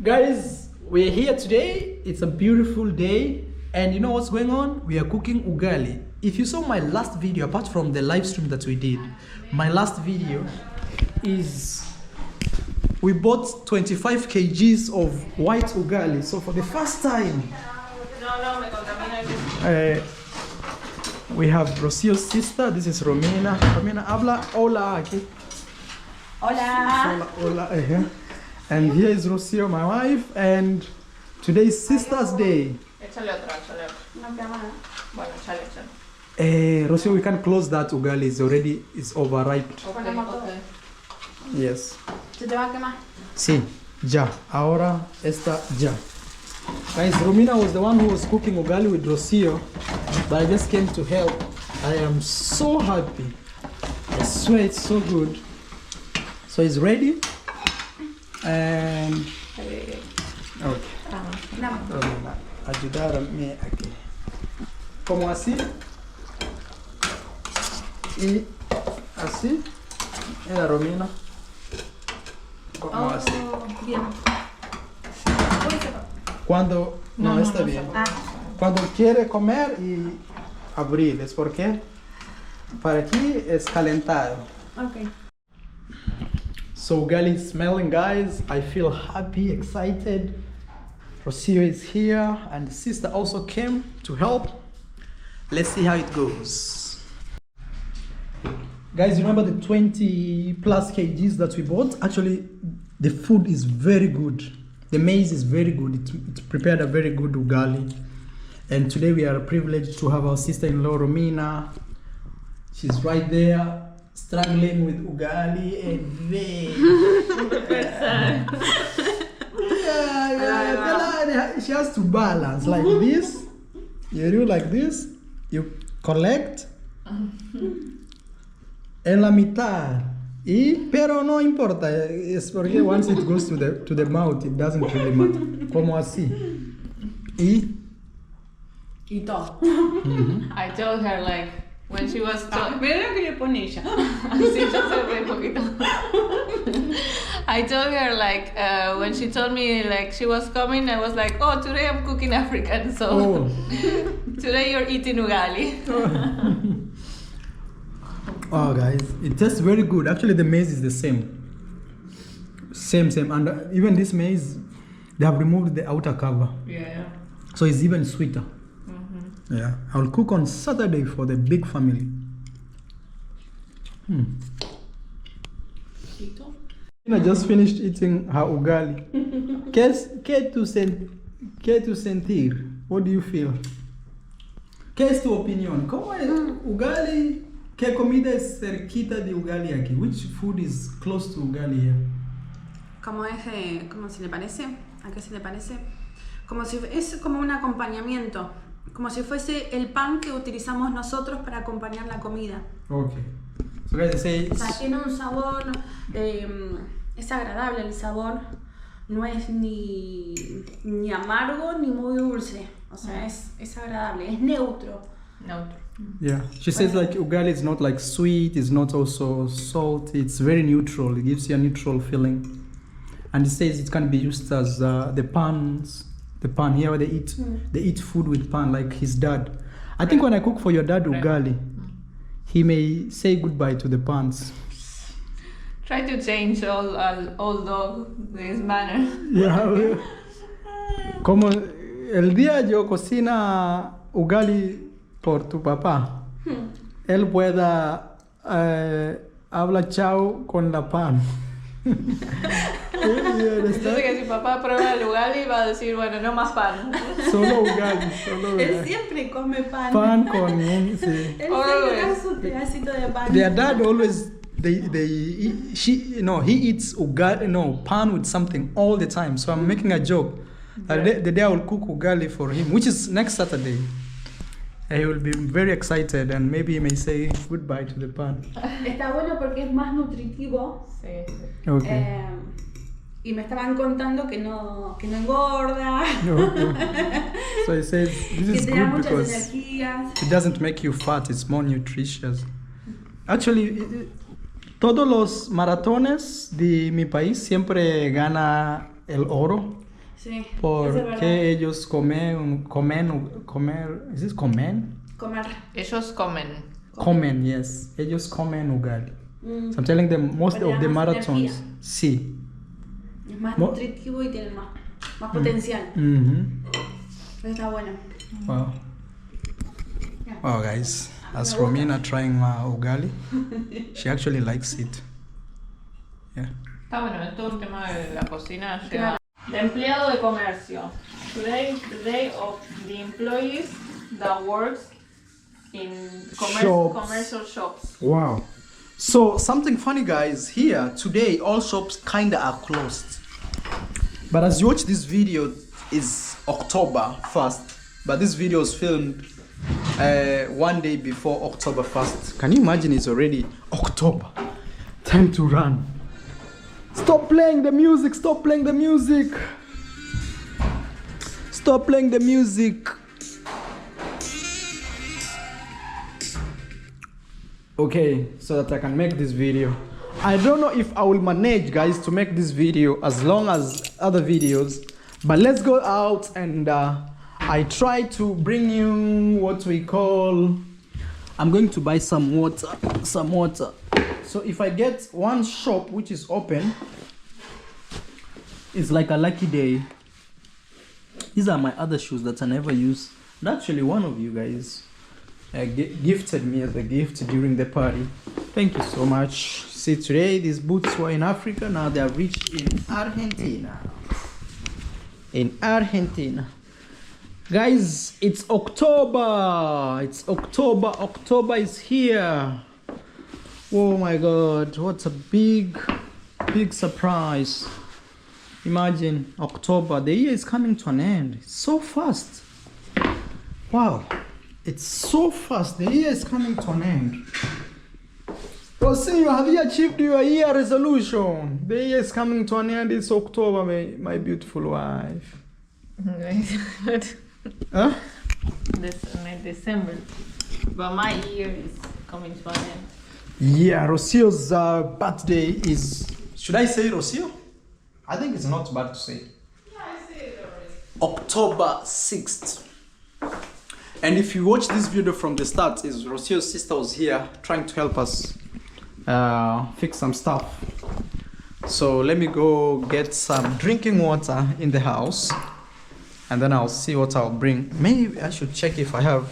Guys, we're here today. It's a beautiful day, and you know what's going on? We are cooking ugali. If you saw my last video, apart from the live stream that we did, my last video is we bought 25 kgs of white ugali. So for the first time, we have Rosio's sister. This is Romina. Romina, habla hola aquí. Hola. Hola. And here is Rosio, my wife, and today is Sister's Day. Échale otra. No queda más. Bueno, échale. Rosio, we can close that ugali. It's overripe. Okay. Yes. ¿Se te va a quemar? Sí, ya. Ahora está ya. Guys, Romina was the one who was cooking ugali with Rosio, but I just came to help. I am so happy. I swear it's so good. So it's ready. And okay. Romina, ayudarme aquí. Como así. Y así. Mira, Romina. Como así. Bien. Cuando no está bien. Cuando quiere comer y abrir, ¿es por qué? Para aquí es calentado. Okay. So ugali is smelling, guys. I feel happy, excited. Rosio is here, and the sister also came to help. Let's see how it goes. Guys, remember the 20 plus kgs that we bought? Actually, the food is very good. The maize is very good. It prepared a very good ugali. And today we are privileged to have our sister-in-law, Romina. She's right there, struggling with ugali and veg. She has to balance like this. You do like this. You collect. En la mitad. Pero no importa. Es porque once it goes to the mouth, it doesn't really matter. Como así. Y todo. I told her like when she was mira lo que le pone ella. Sí, yo sé un poquito. I told her like when she told me like she was coming, I was like, oh, today I'm cooking African, so today you're eating ugali. Oh, guys, it tastes very good. Actually, the maize is the same. Same. And even this maize, they have removed the outer cover. Yeah. So it's even sweeter. Yeah, I'll cook on Saturday for the big family. I just finished eating her ugali. ¿Qué tu sentir? What do you feel? ¿Qué es tu opinión? ¿Cómo es ugali? ¿Qué comida es cerquita de ugali aquí? Which food is close to ugali here? ¿Cómo se le parece? ¿A qué se le parece? Es como un acompañamiento. Como si fuese el pan que utilizamos nosotros para acompañar la comida. Okay. So guys, say o sea, tiene un sabor, es agradable el sabor, no es ni amargo ni muy dulce. O sea, es agradable, es neutro. Yeah, she says like ugali is not like sweet, it's not also salty, it's very neutral. It gives you a neutral feeling. And it says it can be used as the pan here where they eat food with pan like his dad. I think when I cook for your dad ugali, he may say goodbye to the pans. Try to change all dog this manner. Yeah. Como el día yo cocina ugali por tu papá, él pueda habla chao con la pan. Entonces que si papá prueba el ugali va a decir, bueno, no más pan. Solo ugali. Él siempre come pan. Pan con sí. Él siempre da su pedacito de pan. Their dad always he eats ugali, pan with something all the time. So I'm making a joke. The day I will cook ugali for him, which is next Saturday. He will be very excited and maybe he may say goodbye to the pan. Está bueno porque es más nutritivo. Sí. Okay. Y me estaban contando que no engorda. So he says this is good because energías. it doesn't make you fat, it's more nutritious. Actually, todos los maratones de mi país siempre gana el oro Sí. ¿Por eso es verdad. qué ellos comer? ¿Es this comen? Comer. Ellos comen. Comen, yes. Ellos comen ugali. Mm. So I'm telling them most Pero of the más marathons. energía. Sí. Es más Mo- nutritivo y tiene más potencial. Mm-hmm. Está bueno. Wow. Yeah. Wow, guys. As Me gusta. Romina trying ugali, she actually likes it. Yeah. Está bueno, es todo un tema de la cocina. Claro. De empleado de comercio. Today is the day of the employees that works in Shops. commercial shops. Wow. So something funny, guys. Here today, all shops kinda are closed. But as you watch this video, is October 1st. But this video is filmed one day before October 1st. Can you imagine? It's already October. Time to run. Stop playing the music. Stop playing the music. Stop playing the music. Okay, so that I can make this video. I don't know if I will manage, guys, to make this video as long as other videos, but let's go out and I try to bring you what we call, I'm going to buy some water. So if I get one shop which is open, it's like a lucky day. These are my other shoes that I never use. And actually one of you guys gifted me as a gift during the party. Thank you so much. See, today these boots were in Africa, now they are reached in Argentina. In Argentina. Guys, it's October. It's October. October is here. Oh my God, what a big surprise. Imagine October, the year is coming to an end. It's so fast. Wow. It's so fast. The year is coming to an end. Rosio, have you achieved your year resolution? The year is coming to an end. It's October, my beautiful wife. Huh? December. But my year is coming to an end. Yeah, Rosio's birthday is... Should I say Rosio? I think it's not bad to say. Yeah, I say it already. October 6th. And if you watch this video from the start, is Rosio's sister was here trying to help us fix some stuff. So let me go get some drinking water in the house and then I'll see what I'll bring. Maybe I should check if I have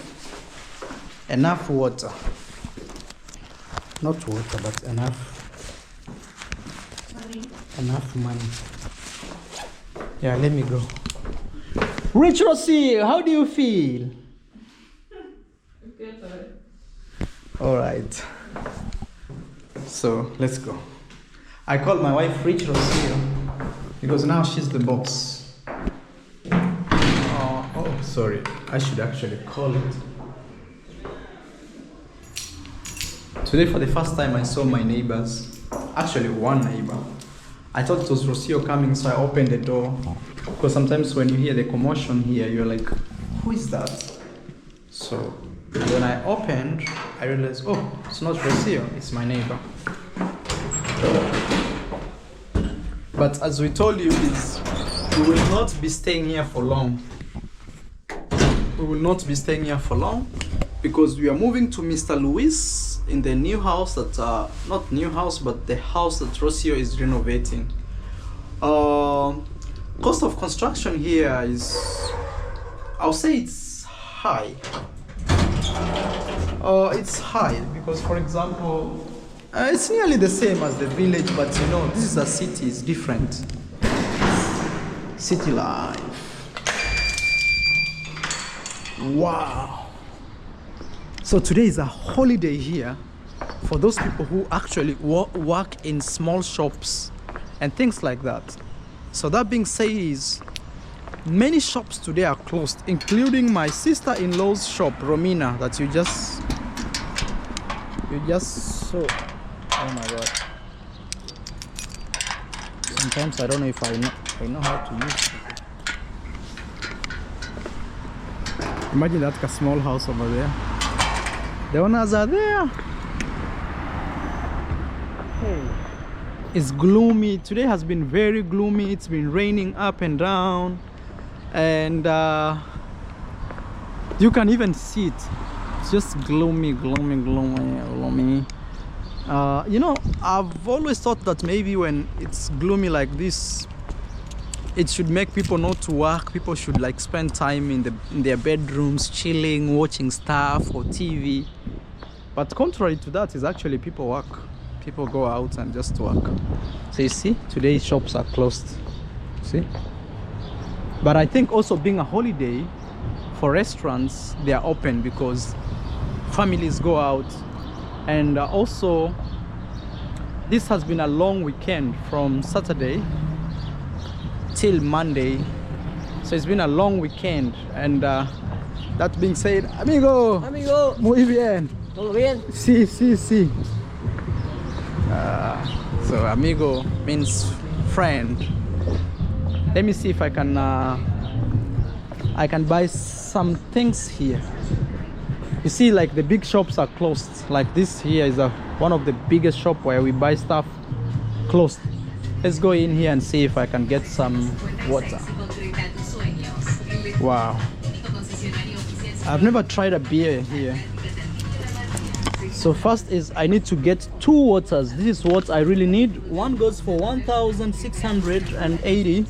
enough water. Not water, but enough money. Yeah, let me go. Rich Rossi, how do you feel? All right. So let's go. I called my wife Rich Rosio because now she's the boss. Oh, sorry. I should actually call it. Today, for the first time, I saw my neighbors. Actually, one neighbor. I thought it was Rosio coming, so I opened the door. Because sometimes when you hear the commotion here, you're like, who is that? So when I opened, I realized, oh, it's not Rosio, it's my neighbor. But as we told you, we will not be staying here for long. We will not be staying here for long because we are moving to Mr. Luis in the new house that, not new house, but the house that Rosio is renovating. Cost of construction here is, I'll say it's high. It's high because, for example, it's nearly the same as the village, but you know, this is a city, it's different. City life. Wow. So today is a holiday here for those people who actually work in small shops and things like that. So that being said, many shops today are closed, including my sister-in-law's shop, Romina, that you just saw. Oh my God. Sometimes I don't know if I know how to use it. Imagine that small house over there. The owners are there. Hey. It's gloomy. Today has been very gloomy. It's been raining up and down, and you can even see it. It's just gloomy. You know, I've always thought that maybe when it's gloomy like this, it should make people not to work. People should like spend time in their bedrooms, chilling, watching stuff or TV. But contrary to that is actually people work. People go out and just work. So you see, today shops are closed. See? But I think also being a holiday, for restaurants, they are open because families go out. And also, this has been a long weekend from Saturday till Monday. So it's been a long weekend. And that being said, amigo, muy bien. ¿Todo bien? Sí. So amigo means friend. Let me see if I can buy some things here. You see, like the big shops are closed. Like this here is one of the biggest shop where we buy stuff closed. Let's go in here and see if I can get some water. Wow, I've never tried a beer here. So first is I need to get 2 waters. This is what I really need. One goes for 1,680.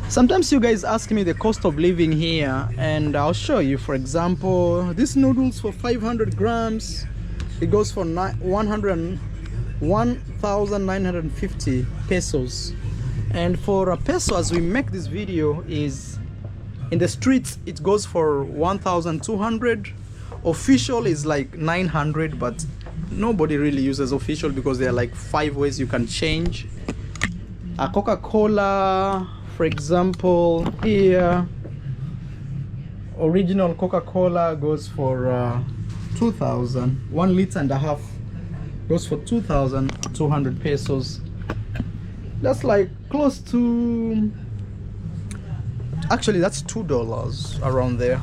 Sometimes you guys ask me the cost of living here, and I'll show you. For example, these noodles for 500 grams, it goes for 1,950 pesos. And for a peso, as we make this video, is in the streets it goes for 1,200. Official is like 900, but nobody really uses official because there are like 5 ways you can change. A Coca-Cola, for example, here original Coca-Cola goes for 2,000. 1.5 liters goes for 2,200 pesos. That's like close to, actually that's $2 around there.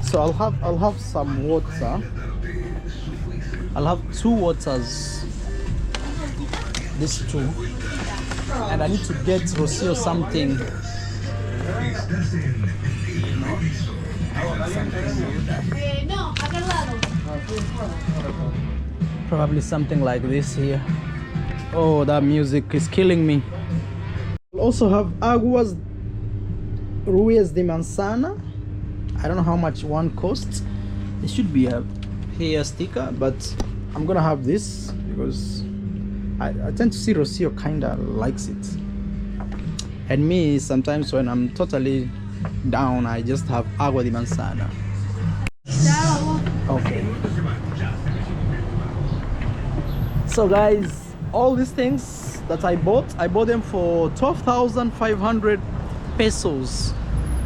So I'll have some water. I'll have 2 waters. These 2. And I need to get Rosio something. Probably something like this here. Oh, that music is killing me. I'll also have aguas ruiz de manzana. I don't know how much one costs. It should be a here sticker, but I'm gonna have this because I tend to see Rosio kinda likes it. And me, sometimes when I'm totally down, I just have agua de manzana. Okay. So guys, all these things that I bought them for 12,500 pesos.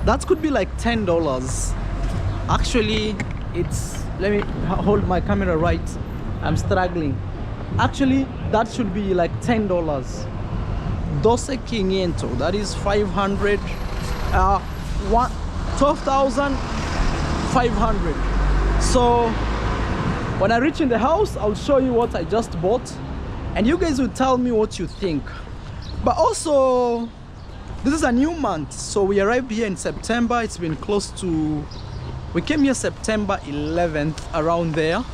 That could be like $10. Actually, it's, let me hold my camera right. I'm struggling. Actually, that should be like $10. 12,500. That is 500. 12,500. So when I reach in the house, I'll show you what I just bought, and you guys will tell me what you think. But also, this is a new month, so we arrived here in September. It's been close to, we came here September 11th, around there.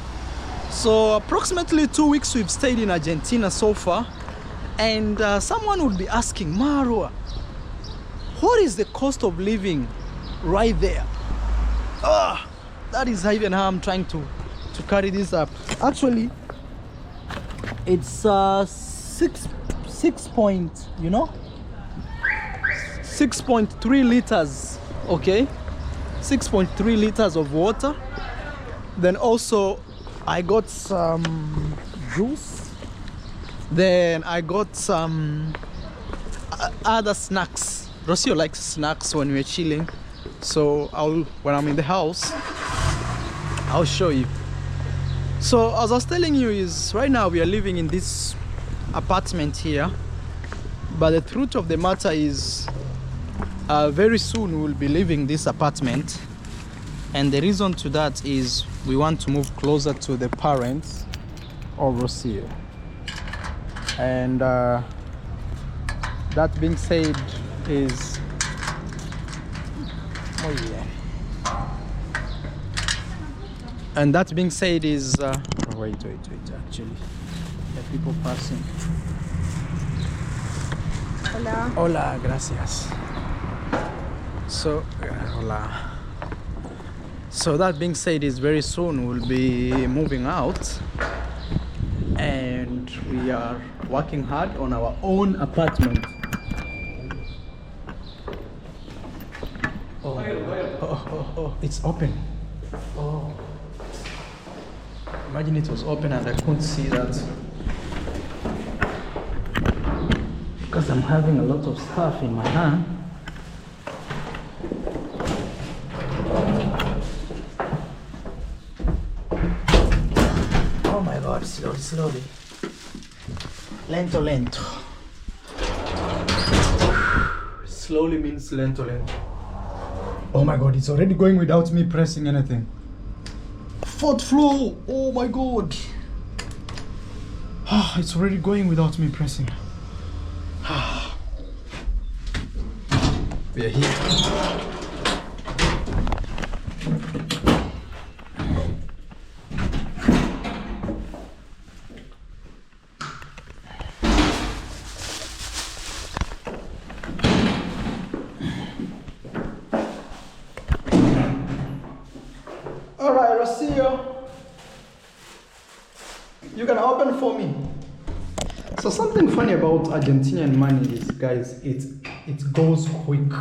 So approximately 2 weeks we've stayed in Argentina so far. And someone would be asking, Marwa, what is the cost of living right there? That is even how I'm trying to carry this up. Actually, it's 6.3 liters, okay? 6.3 liters of water. Then also I got some juice. Then I got some other snacks. Rosio likes snacks when we're chilling, so when I'm in the house, I'll show you. So as I was telling you, is right now we are living in this apartment here, but the truth of the matter is very soon we'll be leaving this apartment, and the reason to that is we want to move closer to the parents of Rosio. And that being said is oh yeah. And that being said is wait actually there are people passing. Hola. Hola, gracias. So hola. So that being said is very soon we'll be moving out, and we are working hard on our own apartment. Oh, it's open. Oh, imagine it was open and I couldn't see that because I'm having a lot of stuff in my hand. Oh my God, slowly. Lento. Slowly means lento. Oh my God, it's already going without me pressing anything. 4th floor, oh my God. It's already going without me pressing. We are here. All right, Rosio, you can open for me. So something funny about Argentinian money is, guys, it goes quick.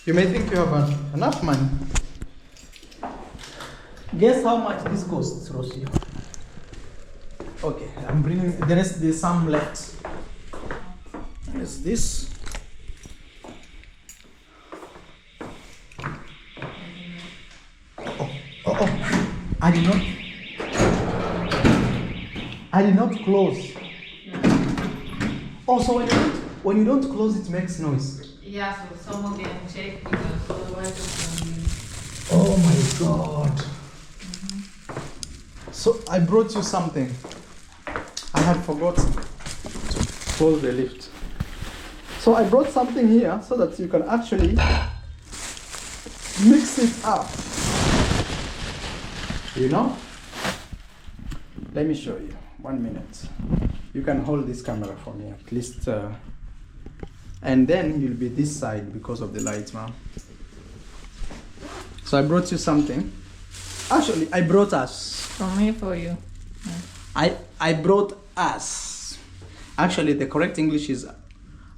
You may think you have enough money. Guess how much this costs, Rosio? Okay, I'm bringing the rest. There's some left. There's this. Oh! I did not close. Also, when you don't close, it makes noise. Yeah, so someone can check because otherwise it's going to be... Oh my God. So I brought you something. I had forgotten to close the lift. So I brought something here so that you can actually mix it up. You know? Let me show you. 1 minute. You can hold this camera for me at least. And then you'll be this side because of the light, man. So I brought you something. Actually, I brought us. From me for you. I brought us. Actually, the correct English is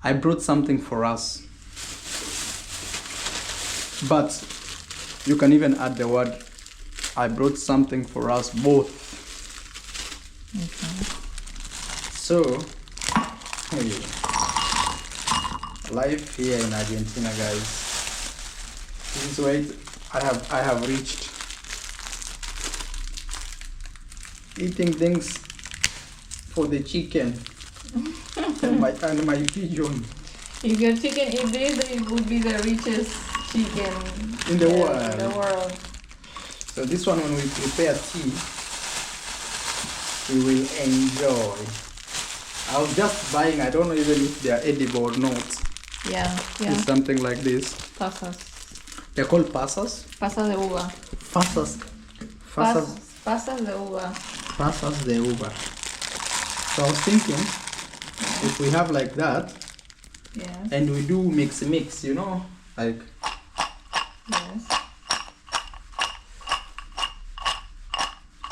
I brought something for us. But you can even add the word I brought something for us both. Okay. So, life here in Argentina, guys. This is where I have reached. Eating things for the chicken and my pigeon. If your chicken eat this, it would be the richest chicken in the world. In the world. So this one, when we prepare tea, we will enjoy. I was just buying, I don't know even if they are edible or not. Yeah. It's something like this. Pasas. They're called pasas? Pasas de uva. Pasas de uva. Pasas de uva. So I was thinking, if we have like that, yes, and we do mix, you know, like. Yes.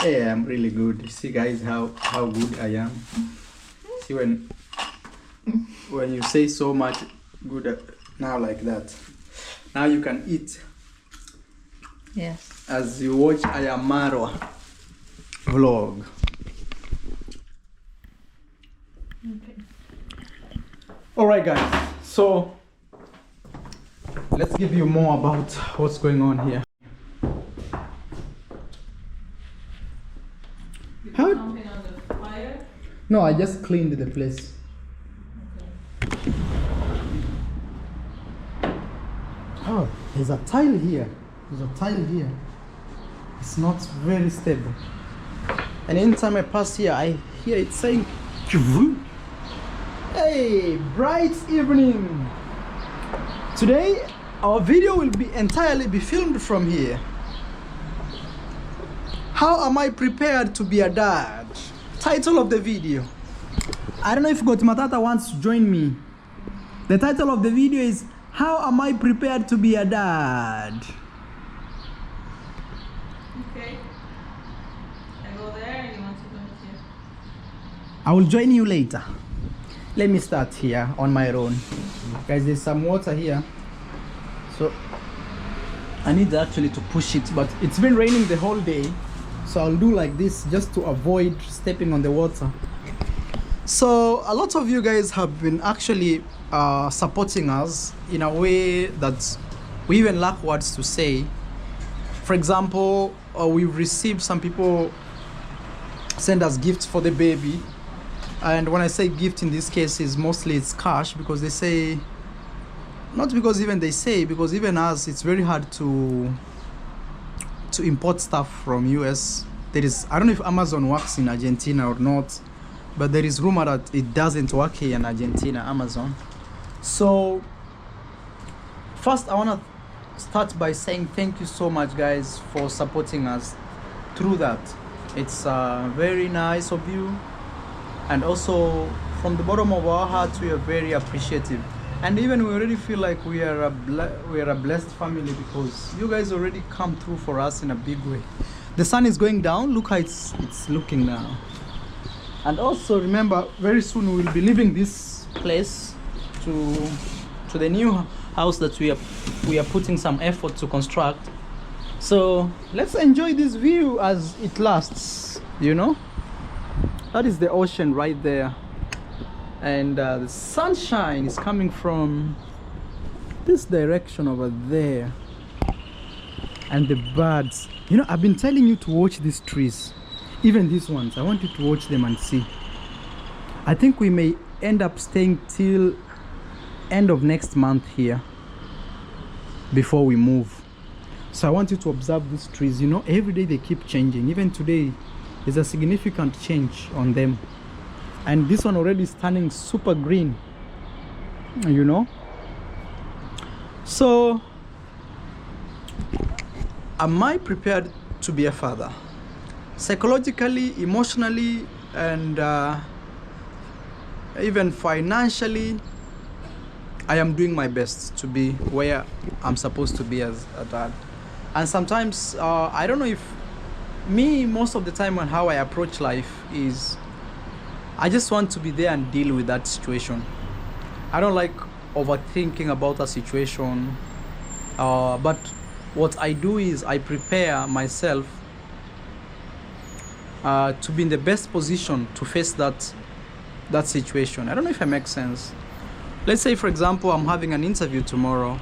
Hey, I'm really good. You see, guys, how good I am. See, when you say so much good now like that, now you can eat. Yes. As you watch Ayamaro vlog. Okay. All right, guys. So let's give you more about what's going on here. How? Something on the fire? No, I just cleaned the place. Okay. Oh, there's a tile here. It's not very stable. And anytime I pass here, I hear it saying, "Kivoo." Hey, bright evening. Today, our video will be entirely filmed from here. How am I prepared to be a dad? Title of the video. I don't know if Matata wants to join me. The title of the video is, how am I prepared to be a dad? Okay. I go there and you want to go here? I will join you later. Let me start here on my own. Guys, there's some water here. So I need actually to push it, but it's been raining the whole day. So I'll do like this just to avoid stepping on the water. So a lot of you guys have been actually supporting us in a way that we even lack words to say. For example, we've received some people send us gifts for the baby. And when I say gift in this case, is mostly it's cash, because they say, not because even they say, because even us, it's very hard to import stuff from US. There is, I don't know if Amazon works in Argentina or not, but there is rumor that it doesn't work here in Argentina, Amazon. So first I want to start by saying thank you so much, guys, for supporting us through that. It's very nice of you, and also from the bottom of our hearts we are very appreciative. And even we already feel like we are a blessed family, because you guys already come through for us in a big way. The sun is going down. Look how it's looking now. And also remember, very soon we will be leaving this place to the new house that we are putting some effort to construct. So let's enjoy this view as it lasts. You know, that is the ocean right there. And the sunshine is coming from this direction over there, and the birds. You know, I've been telling you to watch these trees, even these ones. I want you to watch them and see. I think we may end up staying till end of next month here before we move. So I want you to observe these trees. You know, every day they keep changing. Even today there's a significant change on them. And this one already is turning super green, you know. So am I prepared to be a father? Psychologically, emotionally, and even financially, I am doing my best to be where I'm supposed to be as a dad. And sometimes I don't know if me, most of the time, on how I approach life is, I just want to be there and deal with that situation. I don't like overthinking about a situation, but what I do is I prepare myself to be in the best position to face that situation. I don't know if it makes sense. Let's say, for example, I'm having an interview tomorrow.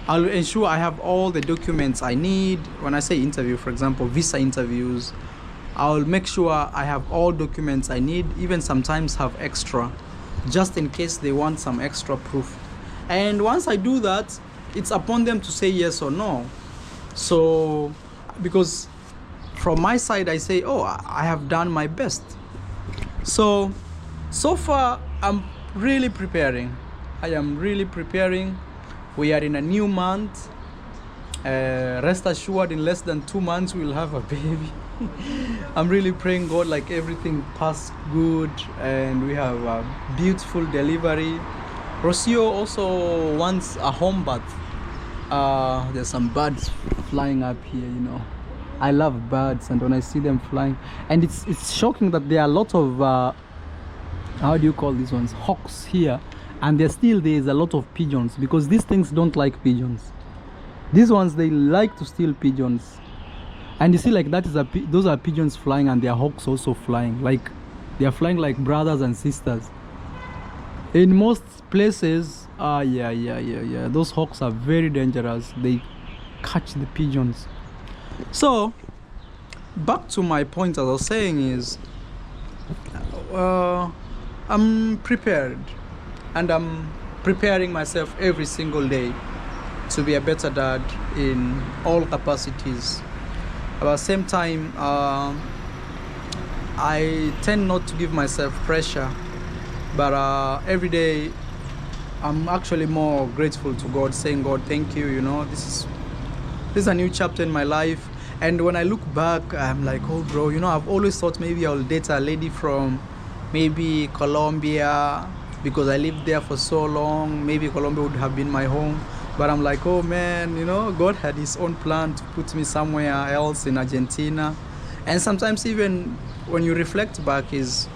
I'll ensure I have all the documents I need. When I say interview, for example, visa interviews, I'll make sure I have all documents I need, even sometimes have extra, just in case they want some extra proof. And once I do that, it's upon them to say yes or no. So, because from my side, I say, oh, I have done my best. So far, I'm really preparing. I am really preparing. We are in a new month. Rest assured, in less than 2 months, we'll have a baby. I'm really praying God like everything passed good and we have a beautiful delivery. Rosio also wants a home birth. There's some birds flying up here, you know. I love birds, and when I see them flying, and it's shocking that there are a lot of how do you call these ones, hawks here, and there's a lot of pigeons, because these things don't like pigeons. These ones, they like to steal pigeons. And you see, like, that is those are pigeons flying, and there are hawks also flying. Like, they are flying like brothers and sisters. In most places, those hawks are very dangerous. They catch the pigeons. So, back to my point, as I was saying, is I'm prepared, and I'm preparing myself every single day to be a better dad in all capacities. At the same time, I tend not to give myself pressure, but every day I'm actually more grateful to God, saying, God, thank you, you know, this is a new chapter in my life. And when I look back, I'm like, oh bro, you know, I've always thought maybe I'll date a lady from maybe Colombia, because I lived there for so long. Maybe Colombia would have been my home. But I'm like, oh man, you know, God had his own plan to put me somewhere else in Argentina. And sometimes even when you reflect back, is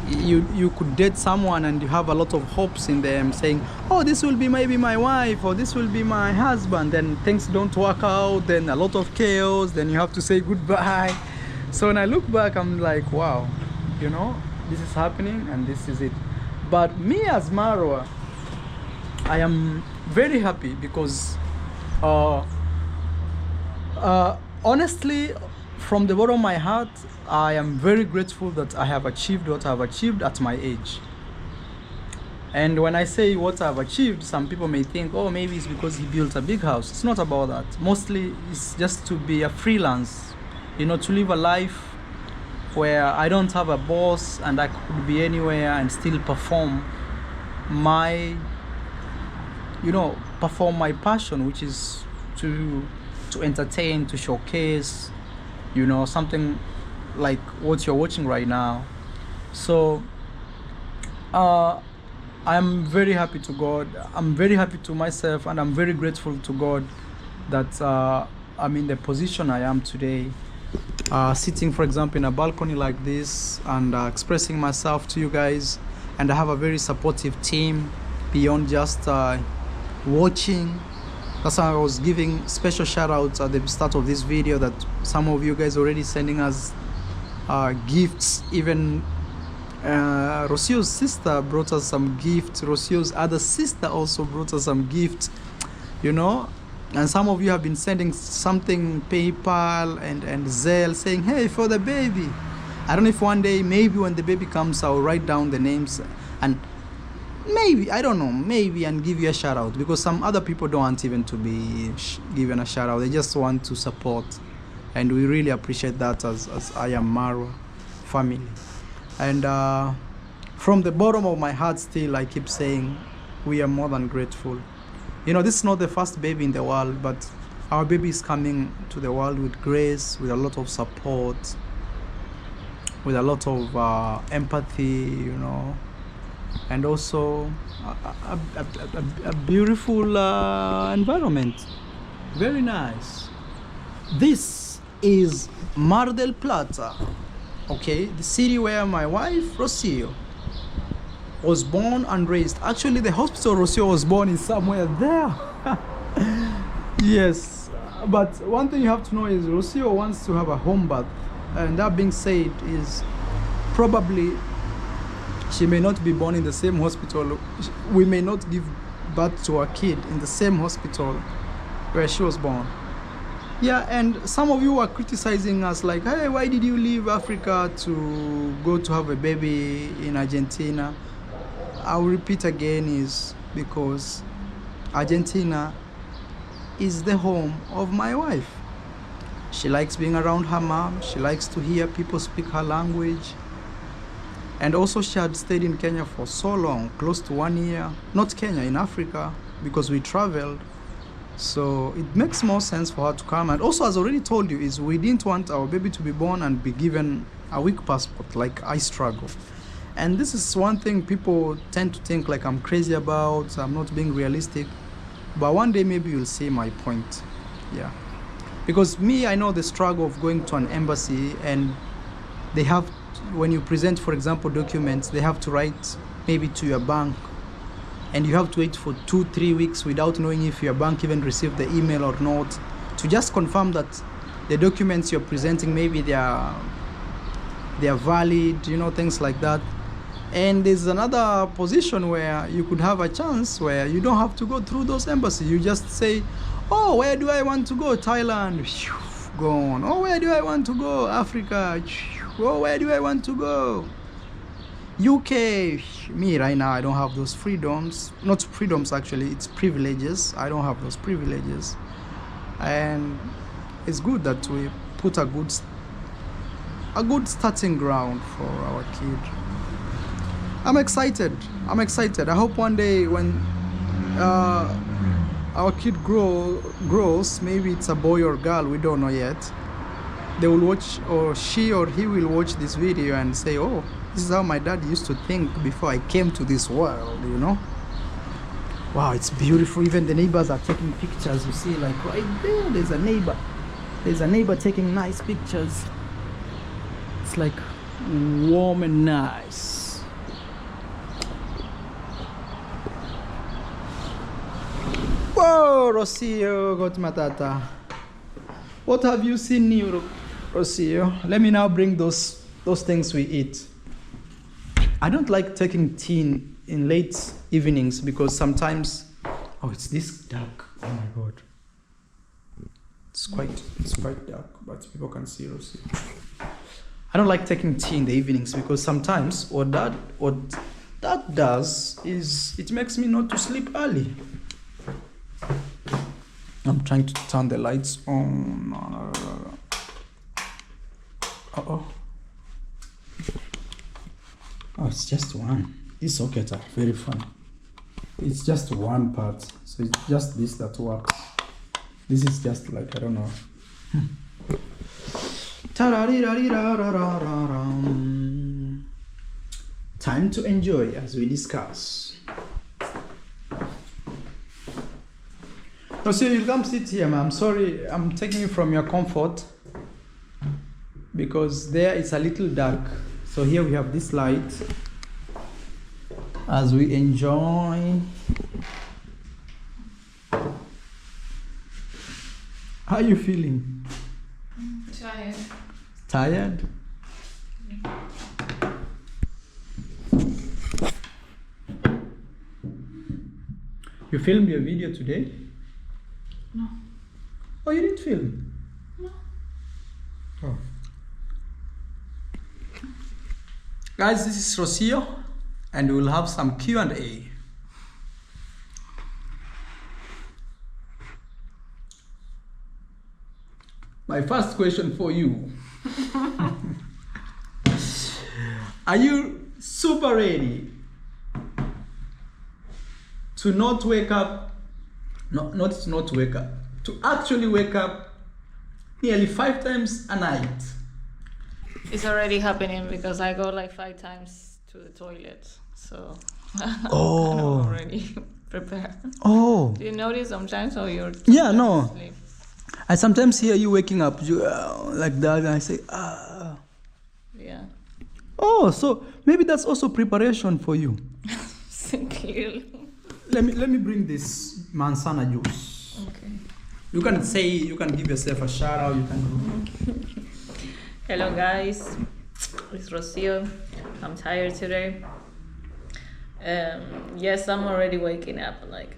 you could date someone and you have a lot of hopes in them, saying, oh, this will be maybe my wife, or this will be my husband. Then things don't work out, then a lot of chaos, then you have to say goodbye. So when I look back, I'm like, wow, you know, this is happening and this is it. But me as Marwa, I am very happy because honestly, from the bottom of my heart, I am very grateful that I have achieved what I've achieved at my age. And when I say what I've achieved, some people may think, oh, maybe it's because he built a big house. It's not about that. Mostly it's just to be a freelance, you know, to live a life where I don't have a boss and I could be anywhere and still perform my, you know, perform my passion, which is to entertain, to showcase, you know, something like what you're watching right now. So I'm very happy to God, I'm very happy to myself, and I'm very grateful to God that I'm in the position I am today, sitting, for example, in a balcony like this and expressing myself to you guys. And I have a very supportive team beyond just watching. That's why I was giving special shout outs at the start of this video, that some of you guys already sending us gifts. Even Rosio's sister brought us some gifts. Rosio's other sister also brought us some gifts, you know. And some of you have been sending something, PayPal and Zelle, saying, hey, for the baby. I don't know if one day, maybe when the baby comes, I'll write down the names and maybe, I don't know, maybe, and give you a shout out, because some other people don't want even to be given a shout out. They just want to support. And we really appreciate that as I Am Marwa family. And from the bottom of my heart, still, I keep saying, we are more than grateful. You know, this is not the first baby in the world, but our baby is coming to the world with grace, with a lot of support, with a lot of empathy, you know, and also a beautiful environment. Very nice. This is Mar del Plata, okay, the city where my wife Rosio was born and raised. Actually, the hospital Rosio was born is somewhere there. Yes, but one thing you have to know is Rosio wants to have a home birth. And that being said, is probably she may not be born in the same hospital. We may not give birth to a kid in the same hospital where she was born. Yeah, and some of you are criticizing us like, hey, why did you leave Africa to go to have a baby in Argentina? I'll repeat again, is because Argentina is the home of my wife. She likes being around her mom. She likes to hear people speak her language. And also she had stayed in Kenya for so long, close to 1 year. Not Kenya, in Africa, because we traveled. So it makes more sense for her to come. And also, as I already told you, is we didn't want our baby to be born and be given a weak passport, like I struggle. And this is one thing people tend to think like I'm crazy about, I'm not being realistic. But one day maybe you'll see my point. Yeah. Because me, I know the struggle of going to an embassy, and they have, when you present, for example, documents, they have to write maybe to your bank, and you have to wait for 2-3 weeks without knowing if your bank even received the email or not, to just confirm that the documents you're presenting, maybe they are valid, you know, things like that. And there's another position where you could have a chance where you don't have to go through those embassies. You just say, oh, where do I want to go? Thailand, gone. Oh, where do I want to go? Africa, oh, where do I want to go? UK. Me right now, I don't have those freedoms. Not freedoms, actually, it's privileges. I don't have those privileges. And it's good that we put a good a good starting ground for our kid. I'm excited. I hope one day when our kid grows, maybe it's a boy or girl, we don't know yet, they will watch, or she or he will watch this video and say, oh, this is how my dad used to think before I came to this world, you know. Wow, it's beautiful. Even the neighbors are taking pictures. You see, like right there, there's a neighbor taking nice pictures. It's like warm and nice. Whoa, Rosio got matata. What have you seen new, Rosio? Let me now bring those things we eat. I don't like taking tea in late evenings because sometimes, oh, it's this dark. Oh my God, it's quite dark, but people can see Rosio. I don't like taking tea in the evenings because sometimes what that does is it makes me not to sleep early. I'm trying to turn the lights on. Uh-oh. Oh, it's just one. These sockets are very fun. It's just one part. So it's just this that works. This is just like, I don't know. Time to enjoy as we discuss. Rosio, you come sit here, man. I'm sorry, I'm taking you from your comfort because there it's a little dark. So here we have this light as we enjoy. How are you feeling? Tired. Tired? You filmed your video today? No. Oh, you didn't film? No. Oh. Guys, this is Rosio, and we'll have some Q&A. My first question for you. Are you super ready to not wake up, not wake up, to actually wake up nearly 5 times a night? It's already happening because I go like 5 times to the toilet, so Oh. I'm already prepared. Oh. Do you notice sometimes, or you're Yeah, no. asleep? I sometimes hear you waking up like that, and I say, ah. Yeah. Oh, so maybe that's also preparation for you. Clearly. Let me bring this manzana juice. Okay. You can give yourself a shout out. You can. Hello guys, it's Rosio. I'm tired today. Yes, I'm already waking up like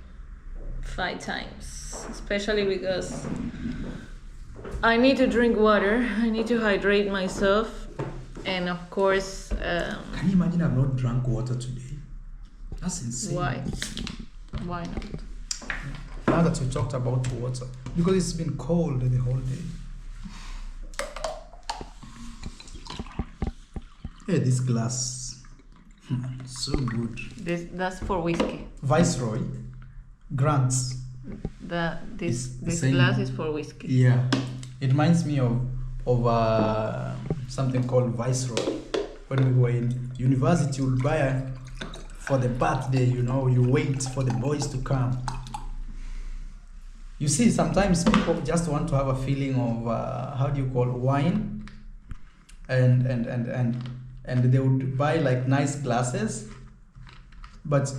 5 times, especially because I need to drink water. I need to hydrate myself, and of course. Can you imagine I've not drank water today? That's insane. Why? Why not? Now that you talked about water, because it's been cold the whole day. Hey, this glass, so good. That's for whiskey. Viceroy, Grants. This same. glass is for whiskey. Yeah, it reminds me of something called Viceroy. When we were in university, we'll buy for the birthday. You know, you wait for the boys to come. You see, sometimes people just want to have a feeling of how do you call wine, and they would buy like nice glasses, but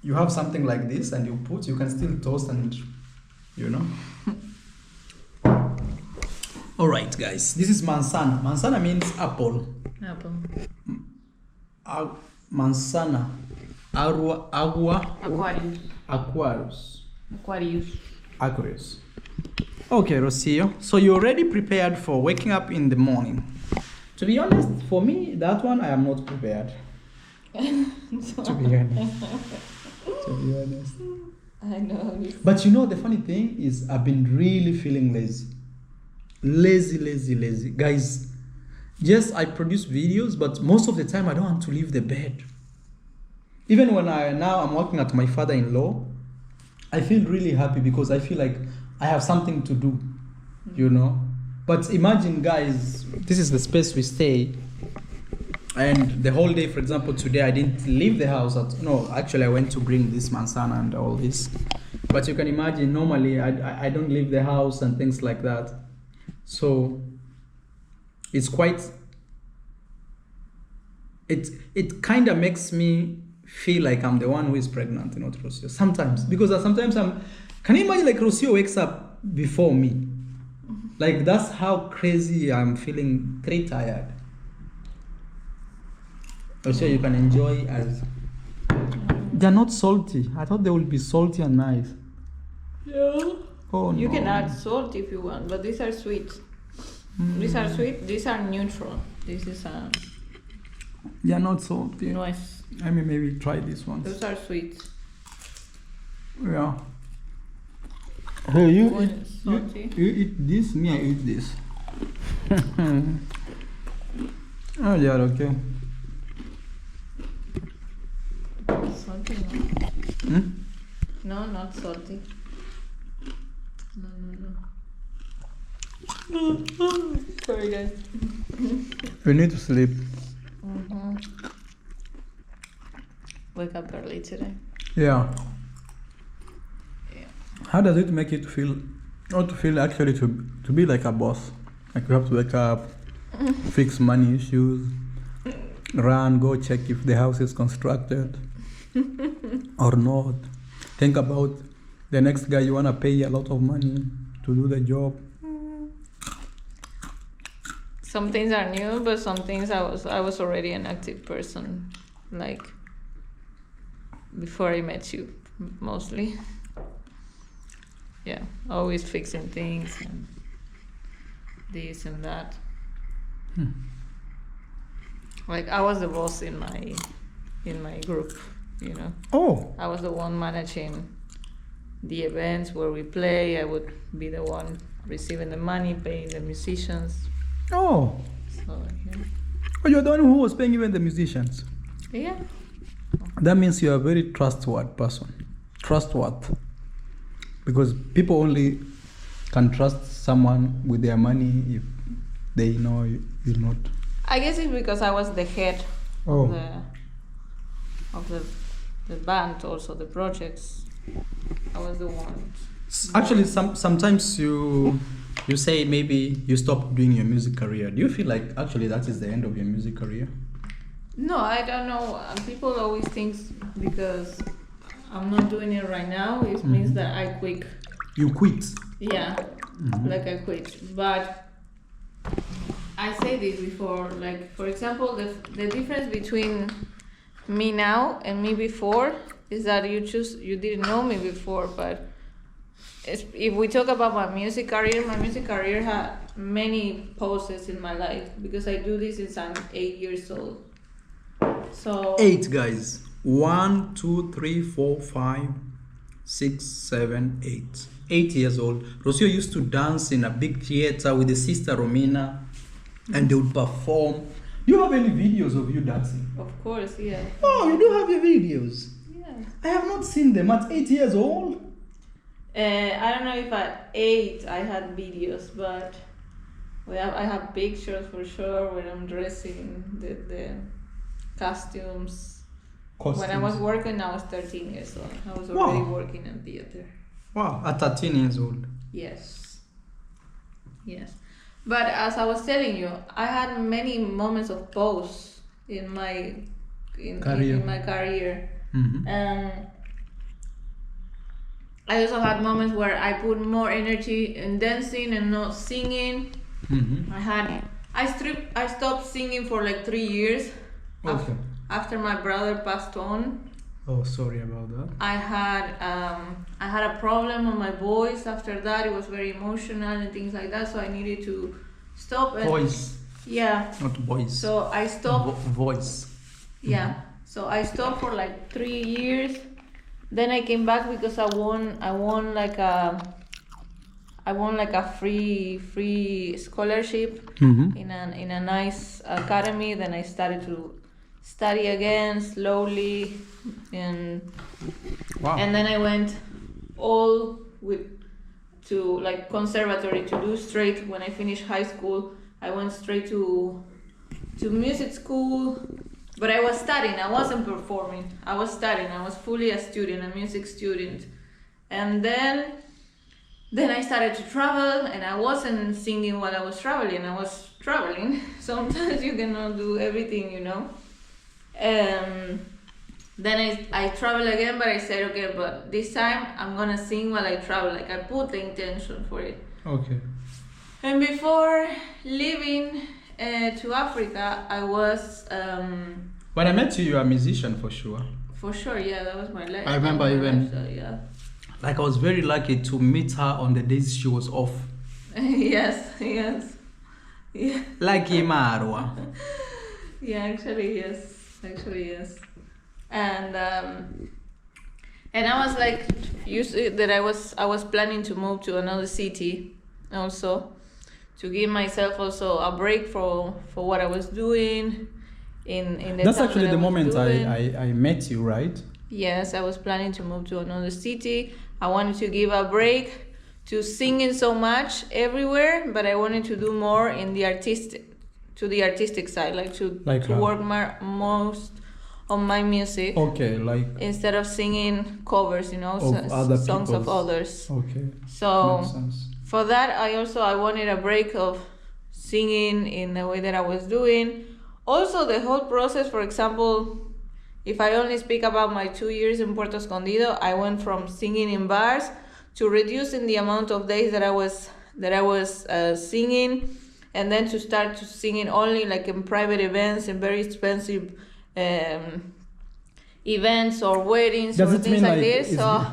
you have something like this and you can still toast and you know. All right, guys, this is manzana. Manzana means apple. Apple. Manzana. Agua. Aquarius. Aquarius. Okay, Rosio. So you're already prepared for waking up in the morning. To be honest, for me, that one I am not prepared. To be honest. I know. But you know, the funny thing is I've been really feeling lazy. Lazy. Guys, Yes, I produce videos, but most of the time I don't want to leave the bed. Even when I'm working at my father-in-law, I feel really happy because I feel like I have something to do, you know. But imagine, guys, this is the space we stay, and the whole day, for example, today I didn't leave the house. Actually, I went to bring this manzana and all this. But you can imagine, normally I don't leave the house and things like that. So it's quite. It kind of makes me feel like I'm the one who is pregnant, not Rosio. Sometimes, because sometimes can you imagine, like, Rosio wakes up before me? Like, that's how crazy I'm feeling, very tired. Rosio, you can enjoy as... They're not salty. I thought they would be salty and nice. Yeah. Oh, You no. can add salt if you want, but these are sweet. These are sweet, these are neutral. This is a They're not salty. nice. I mean, maybe try this one. Those are sweet. Yeah. Hey, you One eat, is you, salty. you eat this, me I eat this. Oh, yeah, okay. Salty, no. Hmm? No, not salty. No. Sorry, guys. We need to sleep. Wake up early today. Yeah. Yeah. How does it make you to feel, or to feel actually to be like a boss? Like you have to wake up, fix money issues, run, go check if the house is constructed or not. Think about the next guy you want to pay a lot of money to do the job. Some things are new, but some things I was already an active person, like before I met you, mostly. Yeah, always fixing things and this and that. Like I was the boss in my group, you know. Oh, I was the one managing the events where we play. I would be the one receiving the money, paying the musicians. oh. So yeah. Oh, you're the one who was paying even the musicians. Yeah. That means you're a very trustworthy person. Trustworthy. Because people only can trust someone with their money if they know you're not. I guess it's because I was the head Oh. of the band, also the projects. I was the one. Actually, sometimes you say maybe you stop doing your music career. Do you feel like actually that is the end of your music career? No, I don't know. People always think because I'm not doing it right now, it means that I quit. You quit. Yeah, like I quit. But I say this before, like for example, the difference between me now and me before is that you didn't know me before, but if we talk about my music career had many pauses in my life because I do this since I'm 8 years old. So 8 guys. 1, 2, 3, 4, 5, 6, 7, 8. 8 years old. Rosio used to dance in a big theater with his sister Romina, and they would perform. Do you have any videos of you dancing? of course, yeah. Oh, you do have your videos. Yeah. I have not seen them at 8 years old. I don't know if at 8 I had videos, but I have pictures for sure when I'm dressing the costumes. When I was working, I was 13 years old. I was already working in theater. Wow, at 13 years old. Yes. But as I was telling you, I had many moments of pause in my career. I also had moments where I put more energy in dancing and not singing. I stopped singing for like 3 years. Okay. After my brother passed on. Oh, sorry about that. I had a problem on my voice. After that, it was very emotional and things like that. So I needed to stop. Voice. Yeah. Not voice. So I stopped. Voice. Yeah. So I stopped for like 3 years. Then I came back because I won like a I won like a free scholarship in a nice academy. Then I started to study again slowly, and then I went all to like conservatory to do straight. When I finished high school, I went straight to music school, but I was studying. I wasn't performing. I was studying. I was fully a student, a music student, and then I started to travel, and I wasn't singing while I was traveling. I was traveling. Sometimes you cannot do everything, you know. Then I travel again, but I said, okay, but this time I'm gonna sing while I travel. Like I put the intention for it. Okay. And before leaving to Africa, I was. When I met you, you were a musician for sure. For sure, yeah, that was my life. I remember even. Yeah. Like I was very lucky to meet her on the days she was off. yes. Yeah. Lucky Marwa. Yeah, actually yes. And I was like, I was planning to move to another city, also, to give myself also a break for what I was doing in the. That's time actually that the I was moment doing. I met you, right? Yes, I was planning to move to another city. I wanted to give a break to singing so much everywhere, but I wanted to do more in the artistic side, like to work most on my music. Okay, like instead of singing covers, you know, other songs of people's. others. Okay. So Makes sense. for that, I wanted a break of singing in the way that I was doing. Also, the whole process, for example, if I only speak about my 2 years in Puerto Escondido, I went from singing in bars to reducing the amount of days that I was singing, and then to start to singing only like in private events and very expensive events or weddings or things like this. So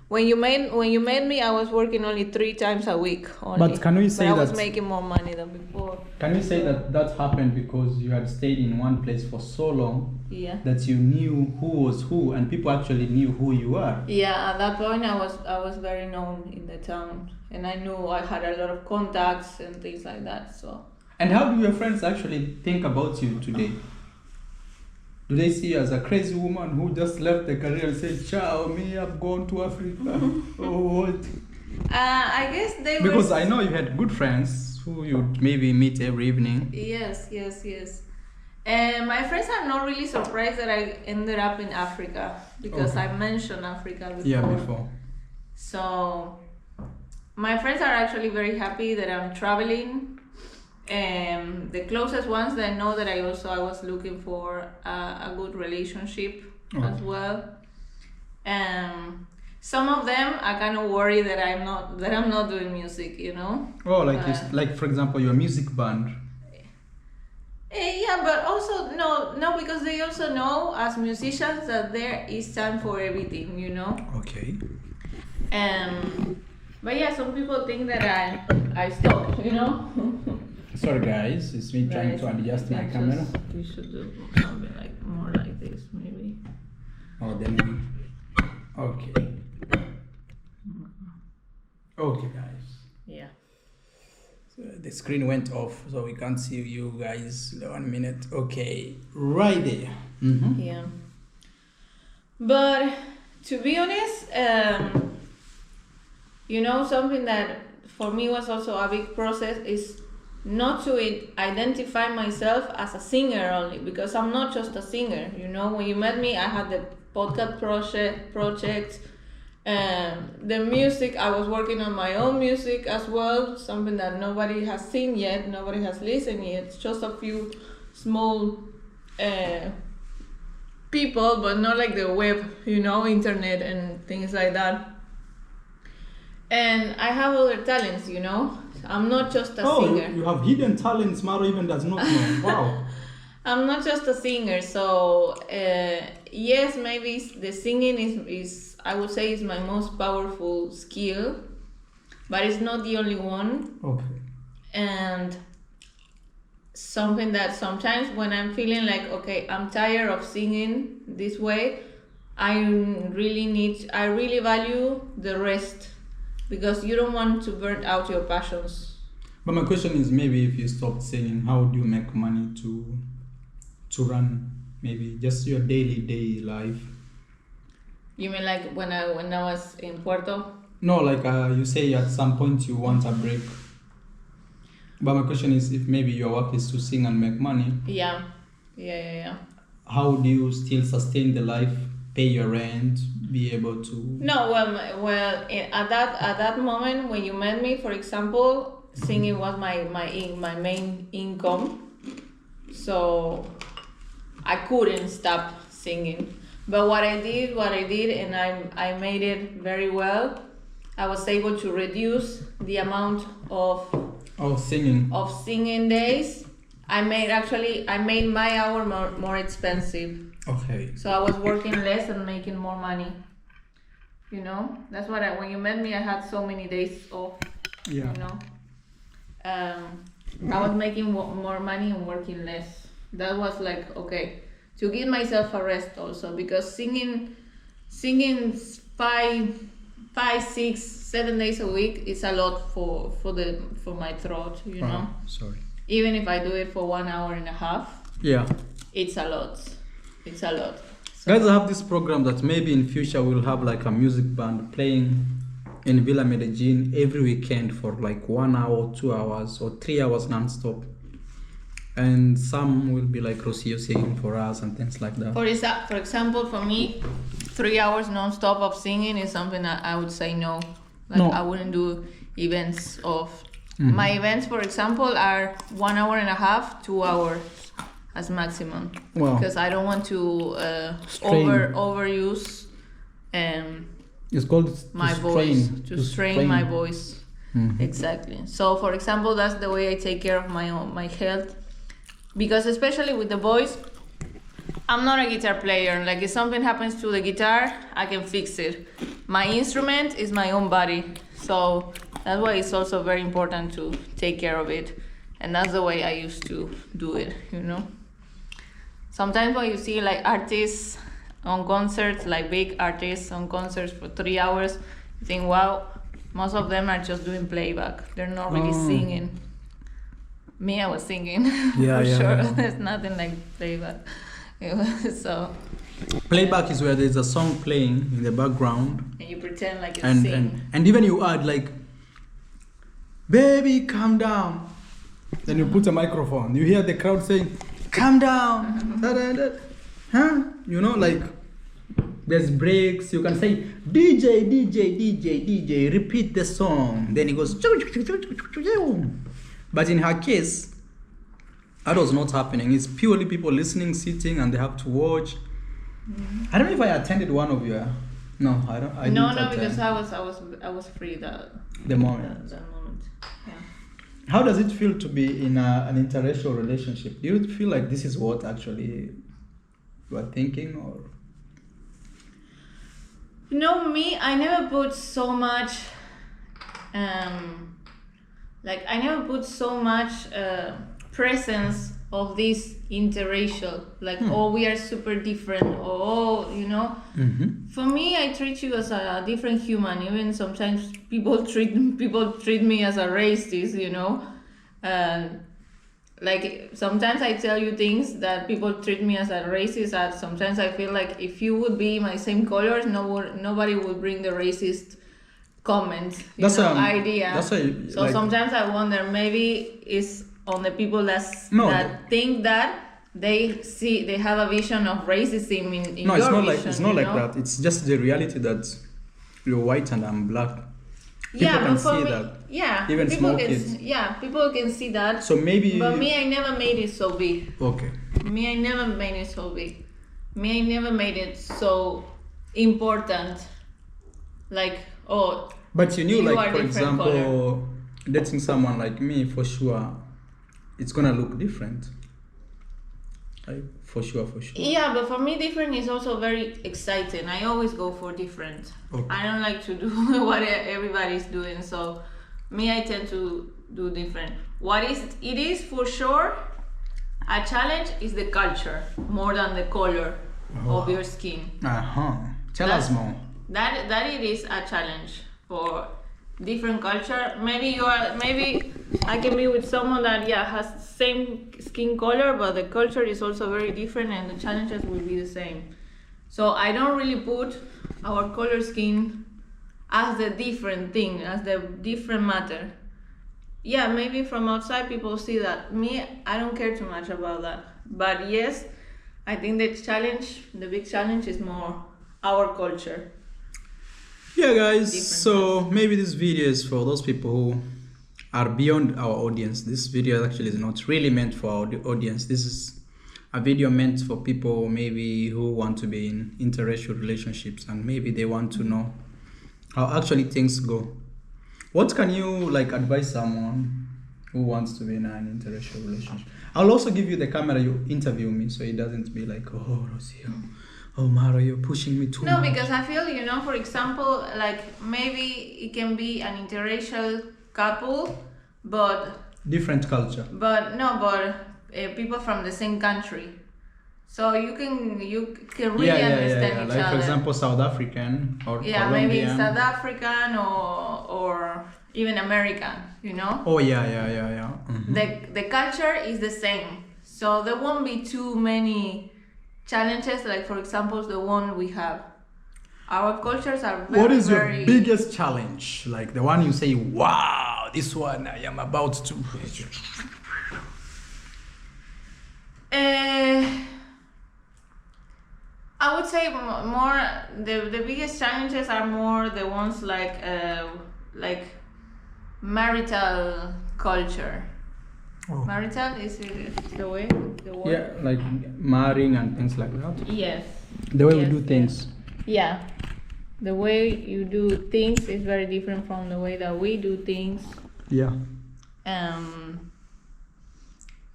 when you made me, I was working only 3 times a week only. But can we say I was making more money than before. Can we say that happened because you had stayed in one place for so long? Yeah. That you knew who was who, and people actually knew who you are. Yeah, at that point I was very known in the town, and I knew I had a lot of contacts and things like that. So. And how do your friends actually think about you today? Do they see you as a crazy woman who just left the career and said, "Ciao, me, I've gone to Africa"? Or what? I guess they because I know you had good friends who you'd maybe meet every evening. Yes. And my friends are not really surprised that I ended up in Africa because I mentioned Africa before. Yeah, before. So my friends are actually very happy that I'm traveling. The closest ones that know that I was looking for a good relationship as well. Some of them are kind of worried that I'm not doing music, you know. Oh, like for example, your music band. Yeah, but also no, because they also know as musicians that there is time for everything, you know. Okay. But yeah, some people think that I stopped, you know. Sorry guys, it's me trying to adjust my camera. We should do something like more like this, maybe. Oh, then okay. Okay, guys. Yeah. So the screen went off, so we can't see you guys. 1 minute. Okay, right there. Mm-hmm. Yeah. But to be honest, you know, something that for me was also a big process is not to identify myself as a singer only, because I'm not just a singer. You know, when you met me, I had the podcast project, the music. I was working on my own music as well, something that nobody has seen yet, nobody has listened yet. It's just a few small people, but not like the web, you know, internet and things like that. And I have other talents, you know. I'm not just a singer. You have hidden talents Maro even does not know. Wow. I'm not just a singer, so yes, maybe the singing is I would say is my most powerful skill, but it's not the only one. Okay. And something that sometimes when I'm feeling like, okay, I'm tired of singing this way, I really value the rest. because you don't want to burn out your passions. But my question is, maybe if you stopped singing, how do you make money to run maybe just your daily life? You mean like when I was in Puerto? No, like you say at some point you want a break. But my question is, if maybe your work is to sing and make money. Yeah. How do you still sustain the life, pay your rent, be able to? No, well, at that moment when you met me, for example, singing was my main income, so I couldn't stop singing. But what I did, and I made it very well. I was able to reduce the amount of singing days. I made my hour more expensive. Okay. So I was working less and making more money. You know, that's what when you met me, I had so many days off. Yeah. You know, I was making more money and working less. That was like, okay, to give myself a rest also, because singing 5, 6, 7 days a week is a lot for my throat, you know. Sorry. Even if I do it for 1 hour and a half. Yeah. It's a lot. So, guys, I have this program that maybe in future we'll have like a music band playing in Villa Medellin every weekend for like 1 hour, 2 hours, or 3 hours non-stop. And some will be like Rosio singing for us and things like that. For example, for me, 3 hours non-stop of singing is something that I would say no. Like No. I wouldn't do events of... My events, for example, are 1 hour and a half, 2 hours as maximum. Wow. Because I don't want to Strain. overuse It's called my voice, to strain my voice. Mm-hmm. Exactly. So, for example, that's the way I take care of my health. Because especially with the voice, I'm not a guitar player. Like if something happens to the guitar, I can fix it. My instrument is my own body. So that's why it's also very important to take care of it. And that's the way I used to do it, you know. Sometimes when you see like artists on concerts, like big artists on concerts for 3 hours, you think, wow, most of them are just doing playback. They're not really singing. Me, I was singing. Yeah, for yeah, sure. yeah. There's nothing like playback. So. Playback is where there's a song playing in the background. And you pretend like you're singing. And even you add like, baby, calm down. Then you put a microphone. You hear the crowd saying, calm down. Da, da, da. Huh? You know, like there's breaks. You can say, DJ, repeat the song. Then it goes, but in her case, that was not happening. It's purely people listening, sitting, and they have to watch. I don't know if I attended one of your. No, I don't. I No, didn't attend. because I was free that moment. That moment. Yeah. How does it feel to be in an interracial relationship? Do you feel like this is what actually you are thinking, or? You know me, I never put so much. I never put so much presence of this interracial. Like, oh, we are super different. Oh, you know. Mm-hmm. For me, I treat you as a different human. Even sometimes people treat me as a racist. You know, like sometimes I tell you things that people treat me as a racist. And sometimes I feel like if you would be my same colors, nobody would bring the racist comment. Idea. So like, sometimes I wonder, maybe it's on the people that think that they have a vision of racism in no, your it's vision. It's not like that. It's just the reality that you're white and I'm black. People Yeah, can but for see me, that. yeah, Even people small can, kids. yeah, people can see that. So maybe. But me, I never made it so big. Okay. Me, I never made it so big. Me, I never made it so important. Like, oh. But you knew, you like, are for different example, color. dating someone like me, for sure, it's gonna look different. Like, for sure. Yeah, but for me, different is also very exciting. I always go for different. Okay. I don't like to do what everybody's doing. So, me, I tend to do different. It is for sure, a challenge is the culture more than the color of your skin. Tell us more. That it is a challenge for different culture. Maybe I can be with someone that has same skin color, but the culture is also very different and the challenges will be the same. So I don't really put our color skin as the different thing, as the different matter. Yeah, maybe from outside people see that. Me, I don't care too much about that. But yes, I think the big challenge is more our culture. Yeah, guys, so maybe this video is for those people who are beyond our audience. This video actually is not really meant for our audience. This is a video meant for people maybe who want to be in interracial relationships and maybe they want to know how actually things go. What can you advise someone who wants to be in an interracial relationship? I'll also give you the camera, you interview me, so it doesn't be like, oh, Rosio, oh, Mara, you're pushing me too much. No, because I feel, for example, maybe it can be an interracial couple, but... different culture. But people from the same country. So you can really understand each other. For example, South African or Colombian. Maybe South African or even American, Oh, yeah. Mm-hmm. The culture is the same. So there won't be too many challenges, for example, the one we have. Our cultures are very, what is your biggest challenge? Like the one you say, wow, this one I am about to... I would say more the biggest challenges are more the ones like marital culture. Oh. Marital is the way the word? Yeah, like marrying and things like that. Yes. The way we do things. Yeah. The way you do things is very different from the way that we do things. Yeah.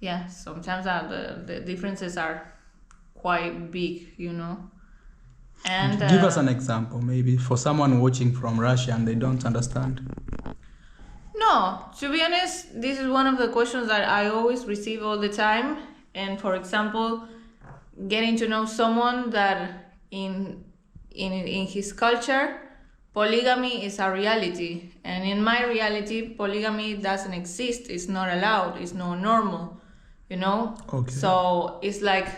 Yeah, sometimes the differences are quite big, And give us an example, maybe for someone watching from Russia and they don't understand. No, to be honest, this is one of the questions that I always receive all the time. And for example, getting to know someone that in his culture, polygamy is a reality. And in my reality, polygamy doesn't exist. It's not allowed. It's not normal, Okay. So it's like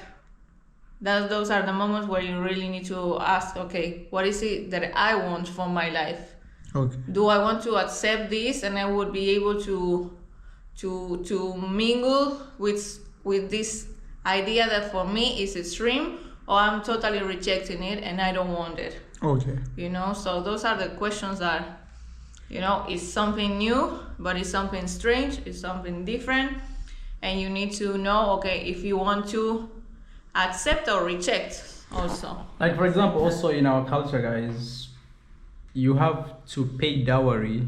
those are the moments where you really need to ask, okay, what is it that I want for my life? Okay. Do I want to accept this and I would be able to mingle with this idea that for me is extreme, or I'm totally rejecting it and I don't want it? Okay. So those are the questions that, it's something new, but it's something strange, it's something different, and you need to know, okay, if you want to accept or reject also. Like for example, also in our culture, guys, you have to pay dowry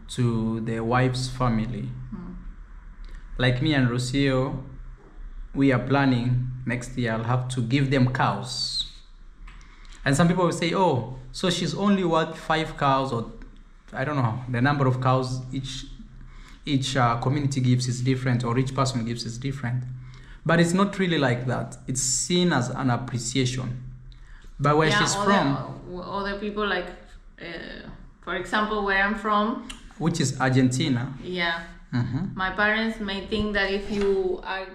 to the wife's family. Like me and Rosio, we are planning next year I'll have to give them cows. And some people will say, oh, so she's only worth 5 cows, or I don't know, the number of cows each community gives is different, or each person gives is different. But it's not really like that. It's seen as an appreciation. But where she's from... Other people, for example, where I'm from... Which is Argentina. Yeah. Mm-hmm. My parents may think that if you are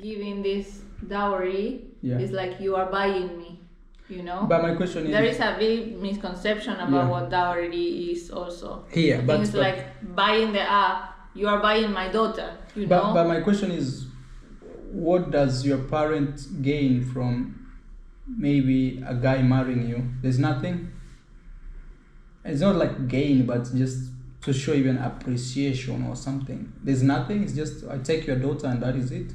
giving this dowry, it's like you are buying me, But my question is... There is a big misconception about what dowry is also. Yeah, but... It's like buying you are buying my daughter, But my question is, what does your parent gain from maybe a guy marrying you? There's nothing. It's not like gain, but just to show even appreciation or something. There's nothing. It's just I take your daughter and that is it.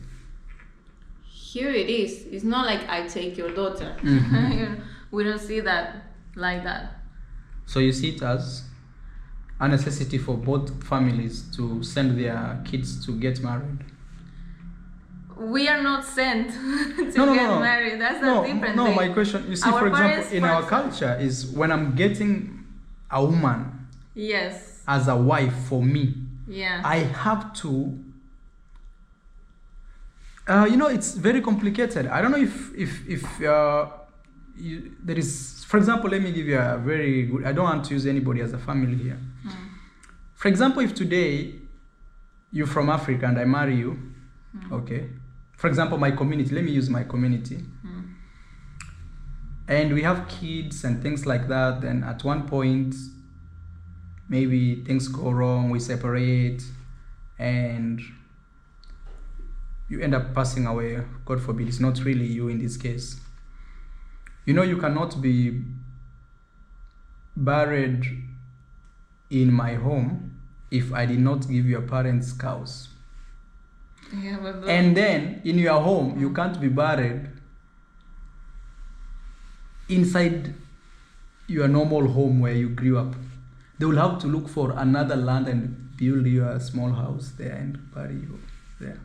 Here it is. It's not like I take your daughter. Mm-hmm. We don't see that like that. So you see it as a necessity for both families to send their kids to get married. We are not sent to get married. That's a different thing. No, my question, you see, for example, in our culture is when I'm getting a woman as a wife for me, I have to, it's very complicated. I don't know if there is, for example, let me give you a very good, I don't want to use anybody as a family here. For example, if today you're from Africa and I marry you, okay, for example, my community, let me use my community, and we have kids and things like that, then at one point maybe things go wrong, we separate, and you end up passing away, God forbid, it's not really you in this case. You know, you cannot be buried in my home if I did not give your parents cows. Yeah, but And then in your home, you can't be buried inside your normal home where you grew up. They will have to look for another land and build you a small house there and bury you there.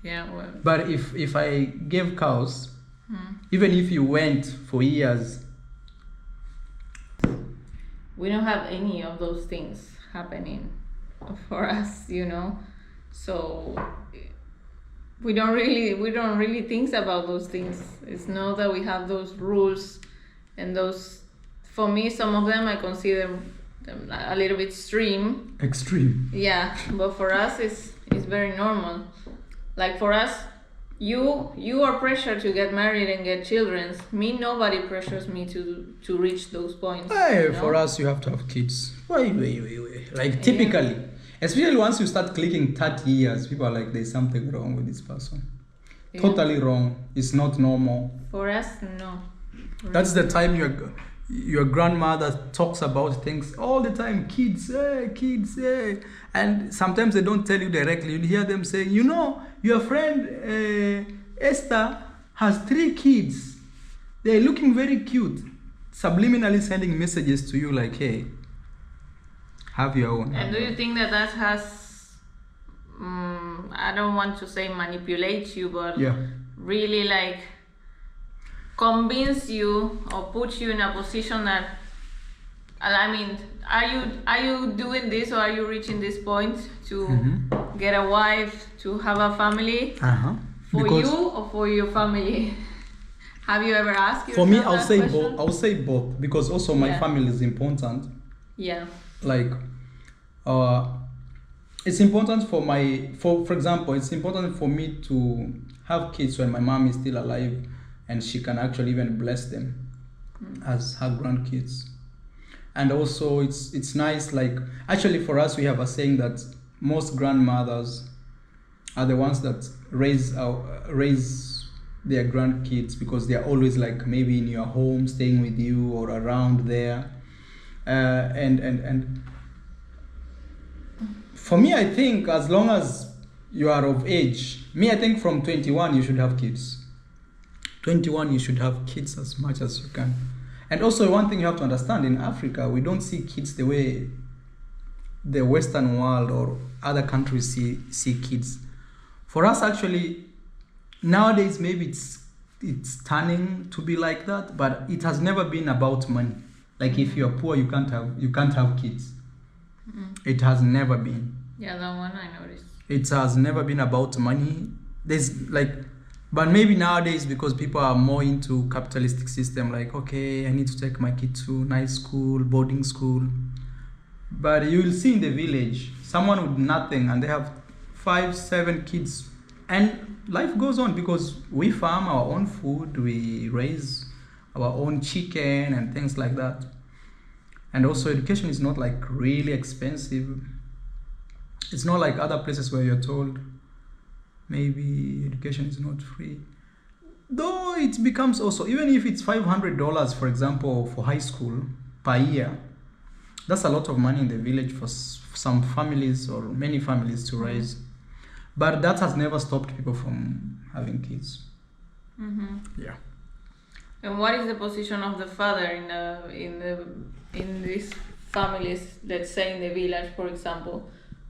yeah, well, But if I gave cows, even if you went for years, we don't have any of those things happening for us, you know. So we don't really think about those things. It's not that we have those rules and those. For me, some of them I consider them a little bit extreme. Yeah, but for us it's very normal. Like for us, you are pressured to get married and get children. Me, nobody pressures me to reach those points. Hey, you know? for us, you have to have kids. Wait. Like typically, especially once you start clicking 30 years, people are like, there's something wrong with this person. Yeah. Totally wrong. It's not normal. For us, no. That's the time your grandmother talks about things all the time. Kids, hey. And sometimes they don't tell you directly. You hear them saying, you know, your friend Esther has 3 kids. They're looking very cute. Subliminally sending messages to you like, hey, have your own. And do you think that has, I don't want to say manipulate you, but really like convince you or put you in a position that, I mean, are you doing this, or are you reaching this point to get a wife, to have a family for Because you or for your family? Have you ever asked yourself for me, I'll say both because also my family is important. Yeah. Like, it's important for example, it's important for me to have kids when my mom is still alive and she can actually even bless them as her grandkids. And also it's nice, like, actually for us we have a saying that most grandmothers are the ones that raise their grandkids because they are always like maybe in your home, staying with you or around there. And for me, I think as long as you are of age, I think from 21 you should have kids. 21 you should have kids as much as you can. And also one thing you have to understand, in Africa we don't see kids the way the Western world or other countries see kids. For us, actually, nowadays maybe it's turning to be like that, but it has never been about money. Like if you're poor, you can't have kids. It has never been. Yeah, that one I noticed. It has never been about money. But maybe nowadays, because people are more into capitalistic system, like, okay, I need to take my kid to nice school, boarding school. But you will see in the village, someone with nothing and they have 5-7 kids. And life goes on because we farm our own food, we raise our own chicken and things like that. And also education is not like really expensive. It's not like other places where you're told maybe education is not free. Though it becomes also, even if it's $500, for example, for high school per year, that's a lot of money in the village for some families or many families to raise. But that has never stopped people from having kids. Yeah. And what is the position of the father in these families? Let's say in the village, for example,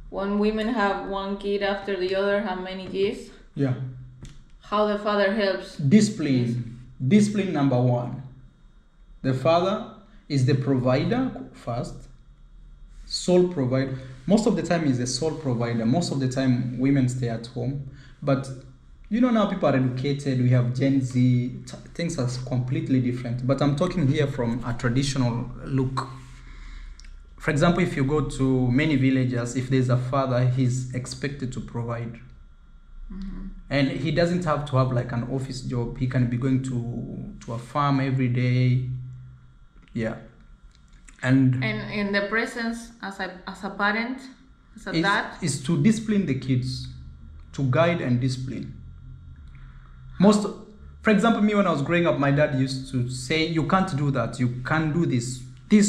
when women have one kid after the other, how many kids? Yeah. How the father helps? Discipline number one. The father is the provider first, sole provider. Most of the time he's a sole provider. Most of the time women stay at home, but You know, now people are educated, we have Gen Z, things are completely different. But I'm talking here from a traditional look. For example, if you go to many villages, if there's a father, he's expected to provide. And he doesn't have to have like an office job. He can be going to a farm every day. Yeah. And in the presence as a parent, as a dad, is to discipline the kids, to guide and discipline. For example, me when I was growing up, my dad used to say, you can't do that, you can't do this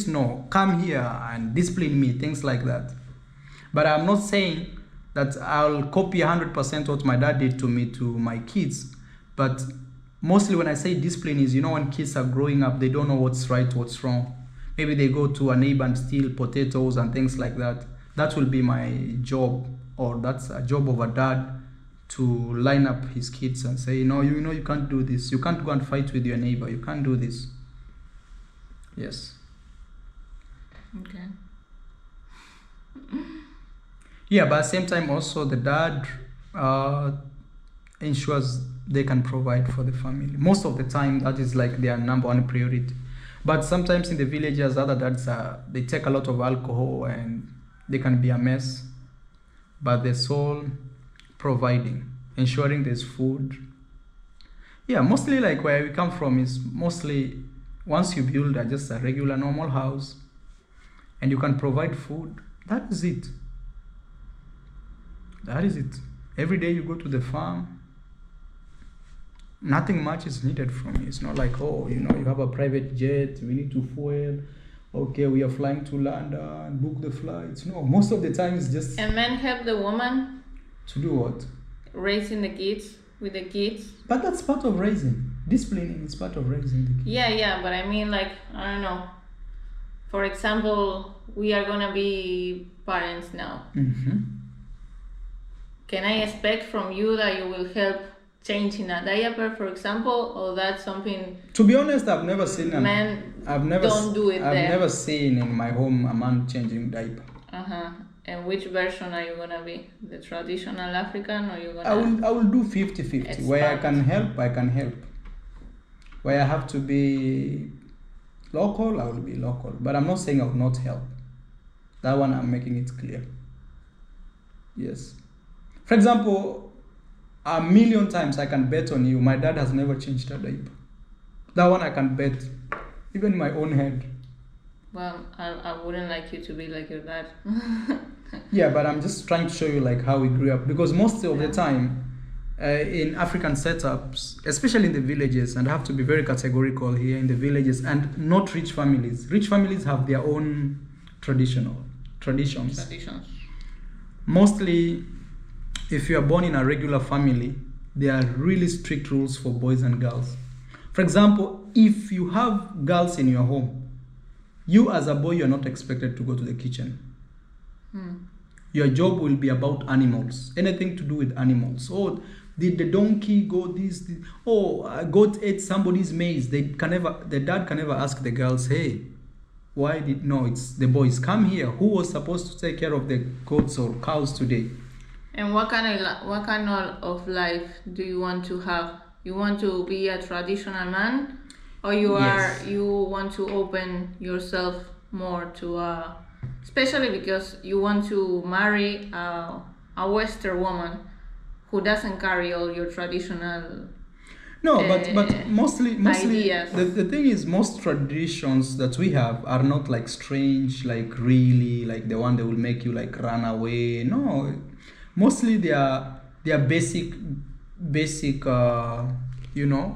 no, come here and discipline me, things like that. But I'm not saying that I'll copy 100% what my dad did to me to my kids. But mostly when I say discipline is, you know, when kids are growing up, they don't know what's right, what's wrong. Maybe they go to a neighbor and steal potatoes and things like that. That will be my job, or that's a job of a dad, to line up his kids and say, no, you can't do this. You can't go and fight with your neighbor. You can't do this. Yes. Okay. Yeah, but at the same time also the dad ensures they can provide for the family. Most of the time that is like their number one priority. But sometimes in the villages, other dads they take a lot of alcohol and they can be a mess. But the soul providing, ensuring there's food. Yeah, mostly like where we come from is mostly once you build just a regular normal house and you can provide food, that is it. That is it. Every day you go to the farm, nothing much is needed from you. It's not like, oh, you have a private jet, we need to fuel. Okay, we are flying to London, book the flights. No, most of the time it's just... And men help the woman? To do what? Raising the kids, with the kids. But that's part of raising. Disciplining is part of raising the kids. Yeah, but I mean, like, I don't know. For example, we are gonna be parents now. Mm-hmm. Can I expect from you that you will help changing a diaper, for example, or that's something? To be honest, I've never seen men I've never don't do it. I've there. never seen in my home a man changing diaper. And which version are you gonna be? The traditional African, or you gonna? I will do 50-50. Where I can help, I can help. Where I have to be local, I will be local. But I'm not saying I will not help. That one I'm making it clear. Yes. For example, 1,000,000 times I can bet on you, my dad has never changed a diaper. That one I can bet, even in my own head. Well, I wouldn't like you to be like your dad. Yeah, but I'm just trying to show you like how we grew up, because most of the time in African setups, especially in the villages, and I have to be very categorical here, in the villages and not rich families. Rich families have their own traditions. Mostly, if you are born in a regular family, there are really strict rules for boys and girls. For example, if you have girls in your home, you as a boy, you're not expected to go to the kitchen. Your job will be about animals, anything to do with animals. Oh, did the donkey go this? Oh, a goat ate somebody's maize. The dad can never ask the girls, hey, it's the boys, come here. Who was supposed to take care of the goats or cows today? And what kind of life do you want to have? You want to be a traditional man, or you want to open yourself more to especially because you want to marry a Western woman who doesn't carry all your traditional but mostly ideas. The thing is, most traditions that we have are not like strange, like really like the one that will make you like run away. No, mostly they are basic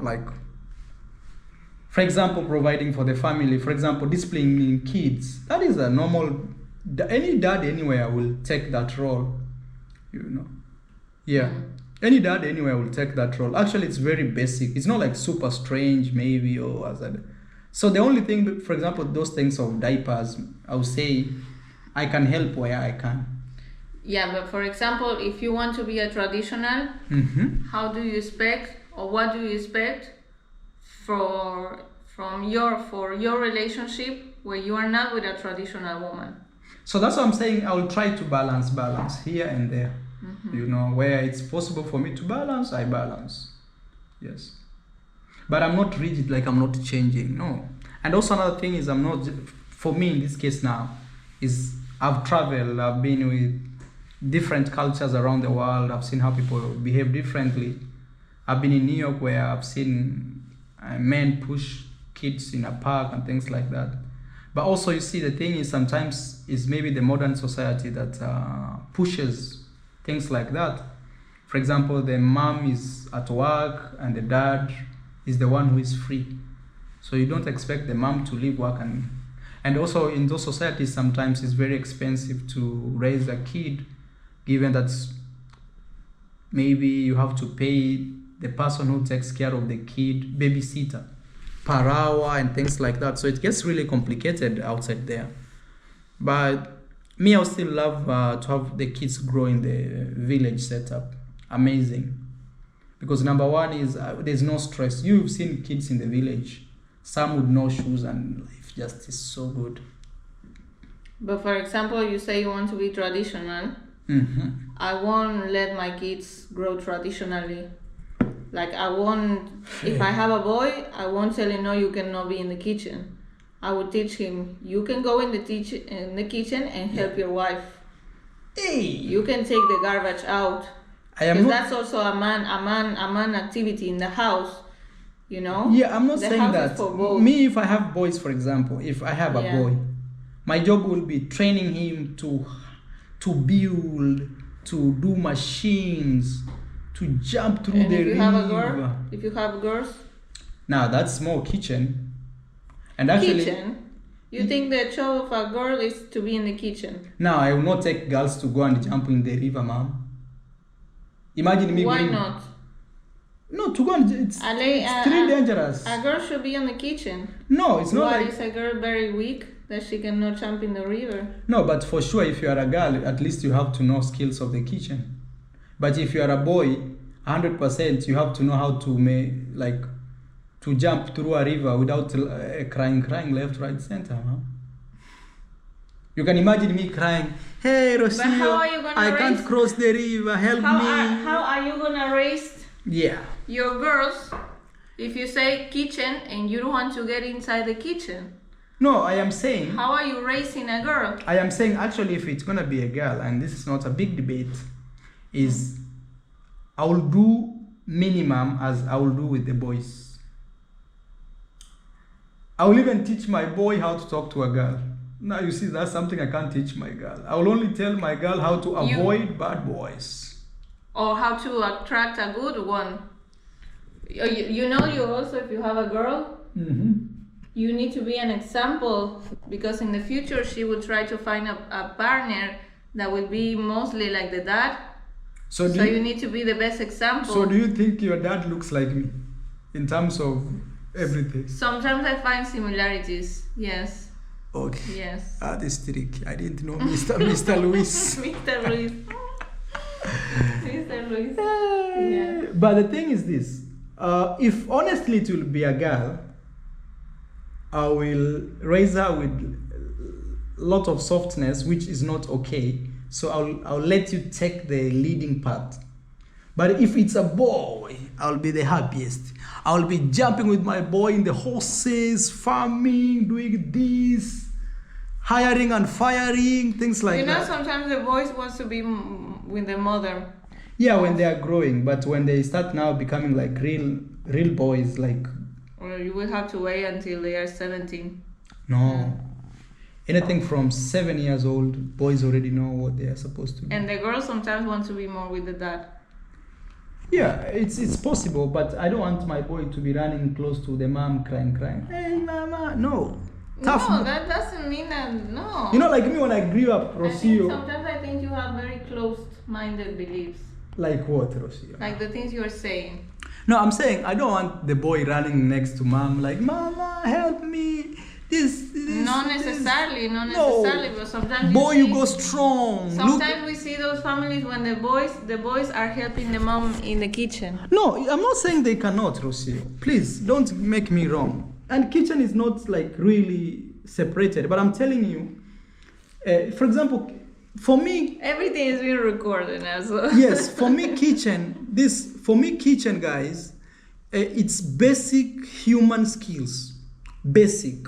like, for example, providing for the family, for example, disciplining kids. That is a normal, any dad anywhere will take that role, Yeah, any dad anywhere will take that role. Actually, it's very basic. It's not like super strange maybe or as that. So the only thing, for example, those things of diapers, I would say I can help where I can. Yeah, but for example, if you want to be a traditional, how do you expect, or what do you expect for your relationship where you are not with a traditional woman? So that's what I'm saying. I will try to balance here and there. You know, where it's possible for me to balance, I balance. Yes. But I'm not rigid, like I'm not changing. No. And also another thing is for me in this case now, is I've traveled, I've been with different cultures around the world. I've seen how people behave differently. I've been in New York where I've seen men push kids in a park and things like that. But also you see the thing is sometimes is maybe the modern society that pushes things like that. For example, the mom is at work and the dad is the one who is free. So you don't expect the mom to leave work and also in those societies sometimes it's very expensive to raise a kid, given that maybe you have to pay the person who takes care of the kid, babysitter, per hour and things like that. So it gets really complicated outside there. But me, I would still love to have the kids grow in the village setup. Amazing. Because number one is there's no stress. You've seen kids in the village, some with no shoes, and life just is so good. But for example, you say you want to be traditional. Mm-hmm. I won't let my kids grow traditionally. Like I won't, if I have a boy, I won't tell him, no, you cannot be in the kitchen. I would teach him, you can go in the kitchen and help your wife. Hey. You can take the garbage out. Because that's also a man activity in the house, you know? Yeah, I'm not the saying that. Me, if I have boys, for example, if I have a boy, my job will be training him to build, to do machines, to jump through and the river. If you have girls? Now that's more kitchen. And actually, kitchen? You think the job of a girl is to be in the kitchen? No, I will not take girls to go and jump in the river, ma'am. Imagine me. Why not? No, to go and it's really dangerous. A girl should be in the kitchen. No, it's not. Why is a girl very weak that she cannot jump in the river? No, but for sure, if you are a girl, at least you have to know skills of the kitchen. But if you are a boy, 100%, you have to know how to to jump through a river without crying left, right, center. Huh? You can imagine me crying, hey, Rosio, I can't cross the river, help me. How are you going to raise your girls if you say kitchen and you don't want to get inside the kitchen? No, I am saying... How are you raising a girl? I am saying actually if it's going to be a girl, and this is not a big debate, is I will do minimum as I will do with the boys. I will even teach my boy how to talk to a girl. Now you see, that's something I can't teach my girl. I will only tell my girl how to avoid bad boys. Or how to attract a good one. You know, you also, if you have a girl, you need to be an example, because in the future she will try to find a partner that will be mostly like the dad. So you need to be the best example. So do you think your dad looks like me in terms of everything? Sometimes I find similarities, yes. Okay. Yes. This trick. I didn't know Mr. Luis. Mr. Luis. Mr. Luis. Yeah. But the thing is this. If honestly it will be a girl, I will raise her with a lot of softness, which is not okay. So I'll let you take the leading part. But if it's a boy, I'll be the happiest. I'll be jumping with my boy in the horses, farming, doing this, hiring and firing, things like that. You know, sometimes the boys want to be with the mother. Yeah, when they are growing. But when they start now becoming like real boys, like... Or you will have to wait until they are 17. No. Anything from 7 years old, boys already know what they are supposed to do. And the girls sometimes want to be more with the dad. Yeah, it's possible, but I don't want my boy to be running close to the mom crying. Hey, mama, no. Tough. No, that doesn't mean that, no. You know, like me when I grew up, Rosio. Sometimes I think you have very closed-minded beliefs. Like what, Rosio? Like the things you're saying. No, I'm saying I don't want the boy running next to mom like, mama, help me. This. Not necessarily, but sometimes boy, you go strong. Sometimes we see those families when the boys are helping the mom in the kitchen. No, I'm not saying they cannot, Rosio. Please, don't make me wrong. And kitchen is not like really separated, but I'm telling you, for example, for me, Everything is being recorded now, so. yes, for me, kitchen, guys, it's basic human skills. Basic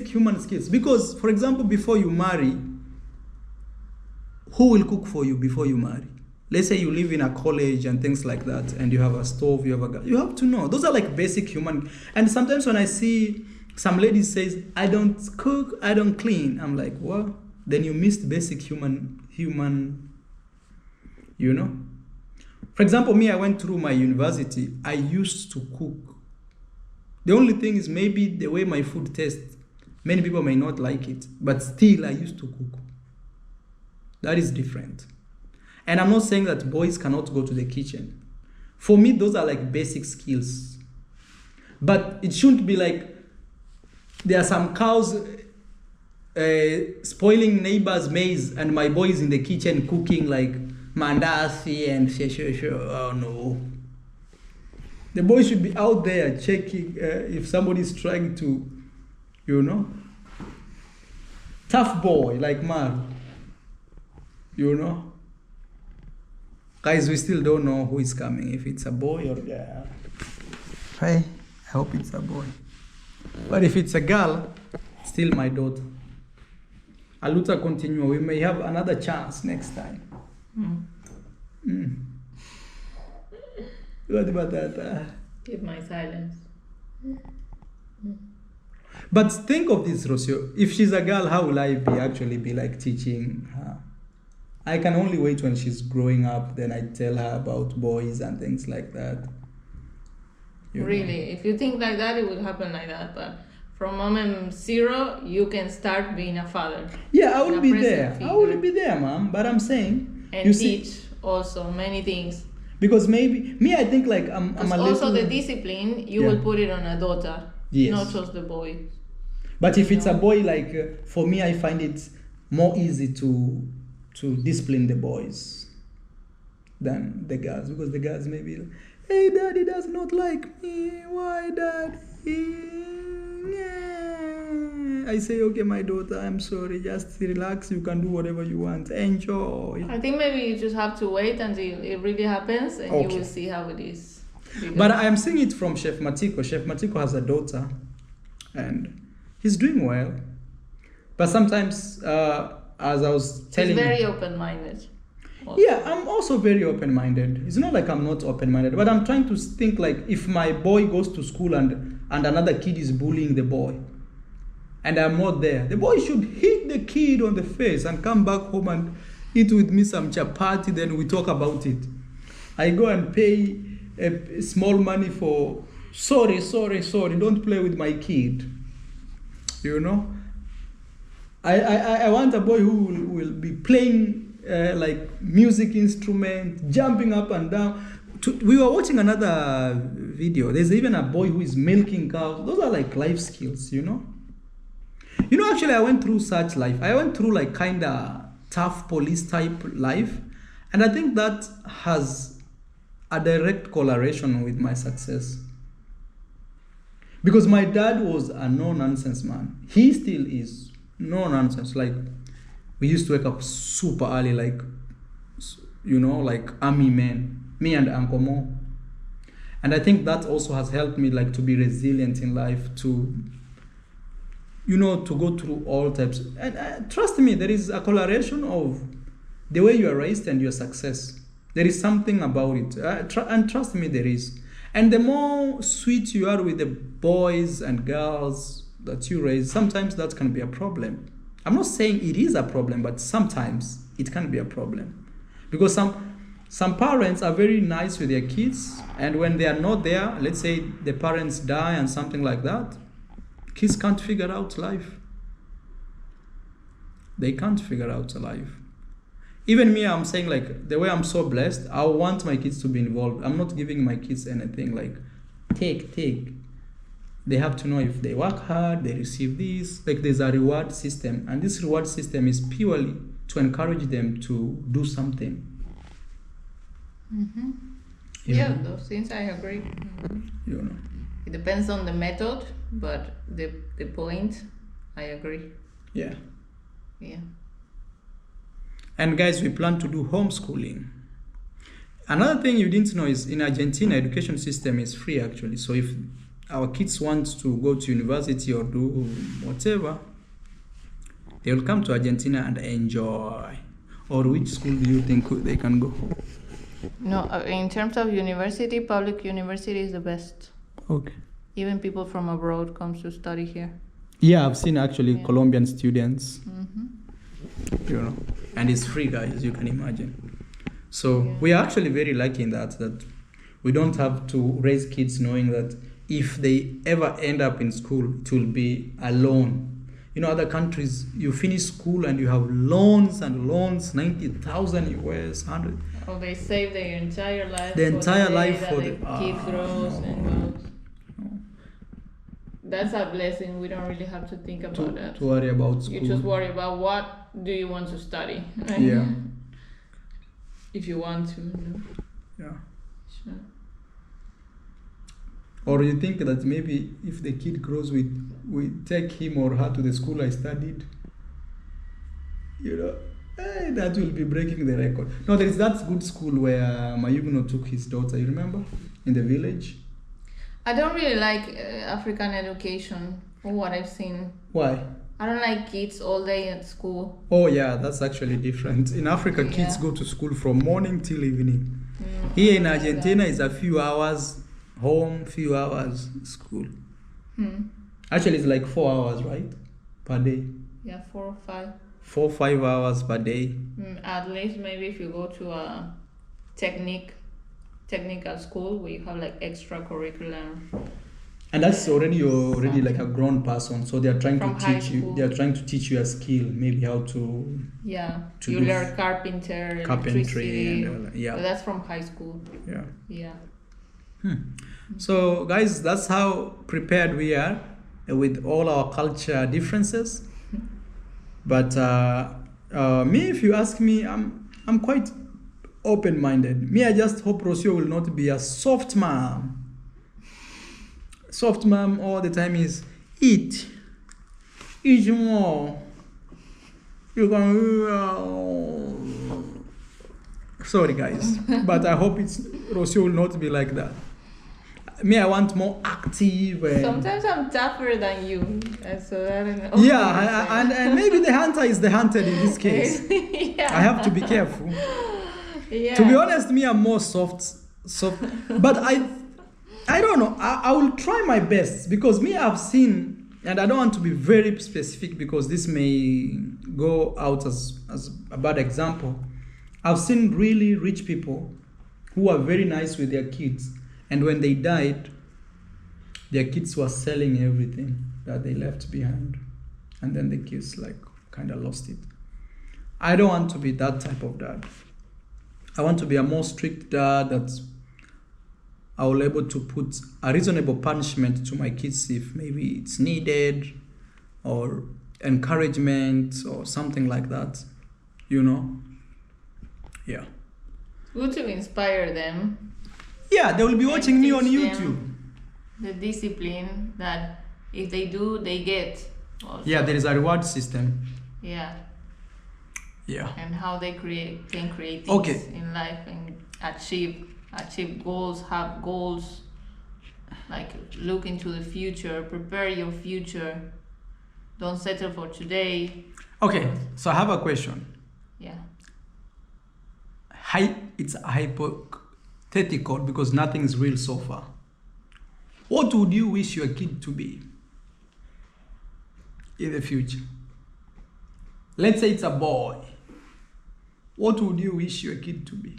human skills. Because, for example, before you marry, who will cook for you before you marry? Let's say you live in a college and things like that, and you have a stove, you have to know. Those are like basic human. And sometimes when I see some ladies says, I don't cook, I don't clean, I'm like, what? Then you missed basic human, you know? For example, me, I went through my university, I used to cook. The only thing is maybe the way my food tastes, many people may not like it, but still I used to cook. That is different. And I'm not saying that boys cannot go to the kitchen. For me, those are like basic skills. But it shouldn't be like there are some cows spoiling neighbors' maize and my boy is in the kitchen cooking like mandasi and oh no. The boy should be out there checking if somebody's trying to, you know. Tough boy like Mar, you know. Guys, we still don't know who is coming, if it's a boy or a girl. Hey, I hope it's a boy. But if it's a girl, still my daughter. Aluta continue. We may have another chance next time. What about that? Keep my silence. But think of this, Rosio. If she's a girl, how will I be like teaching her? I can only wait when she's growing up, then I tell her about boys and things like that. Really, if you think like that, it will happen like that. But from moment zero, you can start being a father. Yeah, I will be there. I will be there, mom. But I'm saying... And teach also many things. Because maybe... Me, I think like I'm a little... Also the discipline, you will put it on a daughter. Yes. Not just the boy. But if it's a boy, like for me, I find it more easy to discipline the boys than the girls, because the girls may be like, hey, daddy does not like me, why daddy? Yeah. I say, okay, my daughter, I'm sorry, just relax, you can do whatever you want, enjoy. I think maybe you just have to wait until it really happens and you will see how it is. But I am seeing it from Chef Matiko. Chef Matiko has a daughter and he's doing well, but sometimes as I was telling you, he's very open-minded. Also. Yeah, I'm also very open-minded. It's not like I'm not open-minded, but I'm trying to think like if my boy goes to school and another kid is bullying the boy, and I'm not there, the boy should hit the kid on the face and come back home and eat with me some chapati, then we talk about it. I go and pay a small money for, sorry, don't play with my kid. You know? I want a boy who will be playing like music instrument, jumping up and down. We were watching another video. There's even a boy who is milking cows. Those are like life skills, you know? You know, actually, I went through such life. I went through like kind of tough police type life. And I think that has a direct correlation with my success. Because my dad was a no-nonsense man. He still is. No nonsense. Like, we used to wake up super early, like, you know, like army men, me and Uncle Mo. And I think that also has helped me, like, to be resilient in life, to, you know, to go through all types. And trust me, there is a correlation of the way you are raised and your success. There is something about it. And trust me, there is. And the more sweet you are with the boys and girls that you raise, sometimes that can be a problem. I'm not saying it is a problem, but sometimes it can be a problem. Because some parents are very nice with their kids, and when they are not there, let's say the parents die and something like that, kids can't figure out life. They can't figure out life. Even me, I'm saying like, the way I'm so blessed, I want my kids to be involved. I'm not giving my kids anything like, take. They have to know if they work hard, they receive this. Like, there's a reward system, and this reward system is purely to encourage them to do something. Mm-hmm. Yeah, those things I agree. You know, it depends on the method, but the point, I agree. Yeah. And guys, we plan to do homeschooling. Another thing you didn't know is in Argentina, education system is free actually. So if our kids want to go to university or do whatever, they will come to Argentina and enjoy. Or which school do you think they can go? No, in terms of university, public university is the best. Okay. Even people from abroad comes to study here. Yeah, I've seen actually Yeah. Colombian students, Mm-hmm. you know, and it's free, guys, you can imagine. So Yeah. we are actually very lucky in that we don't have to raise kids knowing that if they ever end up in school, it will be a loan. You know, other countries, you finish school and you have loans and loans, 90,000 US, 100. Or they save their entire life. The for entire day life that for the the- kid grows and goes. No. That's a blessing. We don't really have to think about that. To worry about school. You just worry about what do you want to study. Right? Yeah. If you want to. Yeah. Sure. Or you think that maybe if the kid grows, we take him or her to the school I studied, you know, that will be breaking the record. No, there is that good school where Mayugno took his daughter, you remember? In the village. I don't really like African education from what I've seen. Why? I don't like kids all day at school. Oh yeah, that's actually different. In Africa, kids Yeah. go to school from morning till evening. Mm, Here I in don't like Argentina, that. it's a few hours home, few hours school. Hmm. Actually, it's like 4 hours, right? Per day. Yeah, 4 or 5. 4, 5 hours per day. At least maybe if you go to a technical school where you have like extracurricular. And that's already you're already like a grown person, so they are trying From to high teach you. school. They are trying to teach you a skill, maybe how to Yeah, To you do learn carpentry, carpentry electricity. and But yeah, that's from high school. yeah. Yeah. So guys, that's how prepared we are with all our culture differences. But me, if you ask me, I'm quite open-minded. Me, I just hope Rosio will not be a soft mom. Soft mom all the time is eat more. You can. Sorry, guys, but I hope Rosio will not be like that. Me, I want more active. Sometimes I'm tougher than you, and so I don't know. Yeah, and maybe the hunter is the hunted in this case. Yeah. I have to be careful. Yeah. To be honest, me, I'm more soft, but I don't know. I will try my best because me, I've seen, and I don't want to be very specific because this may go out as a bad example. I've seen really rich people who are very nice with their kids, and when they died, their kids were selling everything that they left behind, and then the kids like kind of lost it. I don't want to be that type of dad. I want to be a more strict dad that I will able to put a reasonable punishment to my kids if maybe it's needed, or encouragement or something like that, you know. Yeah. Good to inspire them. Yeah, they will be watching me on teach YouTube. them the discipline that if they do, they get. Also. Yeah, there is a reward system. Yeah, Yeah. and how they can create things Okay. in life and achieve goals, have goals. Like look into the future, prepare your future. Don't settle for today. Okay, so I have a question. Yeah. It's hypothetical because nothing is real so far. What would you wish your kid to be in the future? Let's say it's a boy. What would you wish your kid to be?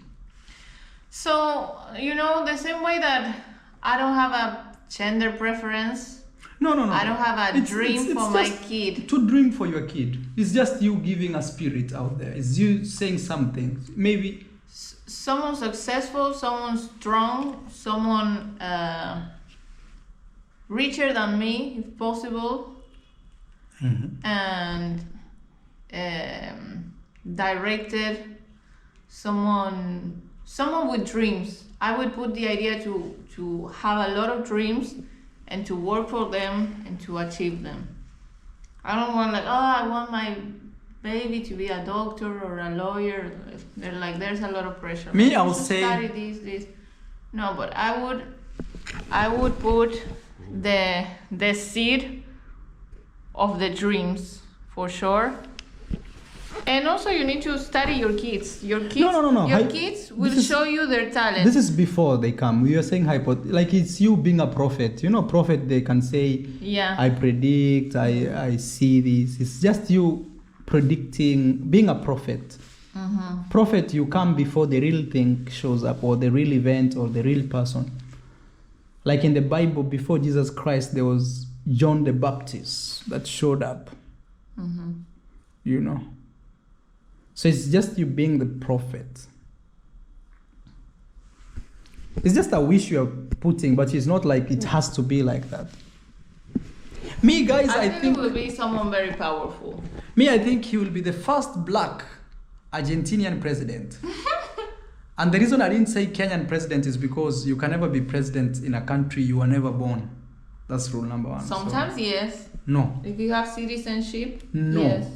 So, the same way that I don't have a gender preference, No. I don't have a dream for my just kid. To dream for your kid. It's just you giving a spirit out there. It's you saying something. Maybe. Someone successful, someone strong, someone richer than me, if possible, and directed, someone with dreams. I would put the idea to have a lot of dreams and to work for them and to achieve them. I don't want I want my baby to be a doctor or a lawyer. They're like, there's a lot of pressure. Me, I You would should say- study this. No, but I would put the seed of the dreams for sure. And also, you need to study your kids. Your kids, No. Your kids will this is- show you their talent. This is before they come. We are saying like it's you being a prophet. You know, prophet, they can say, Yeah. I predict, I see this. It's just you predicting, being a prophet. Prophet, you come before the real thing shows up, or the real event, or the real person. Like in the Bible, before Jesus Christ, there was John the Baptist that showed up. You know. So it's just you being the prophet. It's just a wish you are putting, but it's not like it has to be like that. Me, guys, I think it will be someone very powerful. I think he will be the first black Argentinian president. And the reason I didn't say Kenyan president is because you can never be president in a country you were never born. That's rule number one. Sometimes, yes. No. If you have citizenship, No. yes.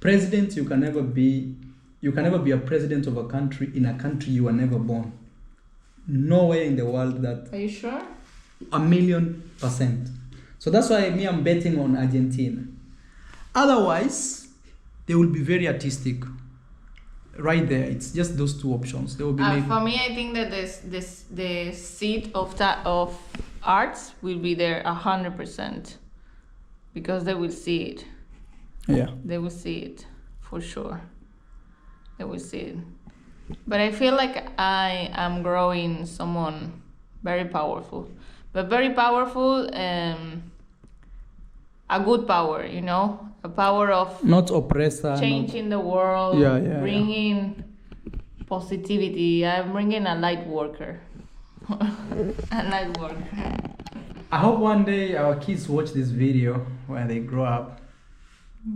President, you can never be a president of a country in a country you were never born. Nowhere in the world that. Are you sure? 1,000,000%. So that's why I'm betting on Argentina. Otherwise, they will be very artistic. Right there, it's just those two options. They will be For me, I think that the seed of arts will be there 100%, because they will see it. Yeah. They will see it for sure. They will see it. But I feel like I am growing someone very powerful, but very powerful. A good power, you know, a power of Not oppressor. changing the world, Yeah. bringing positivity. I'm bringing a light worker. A light worker. I hope one day our kids watch this video when they grow up.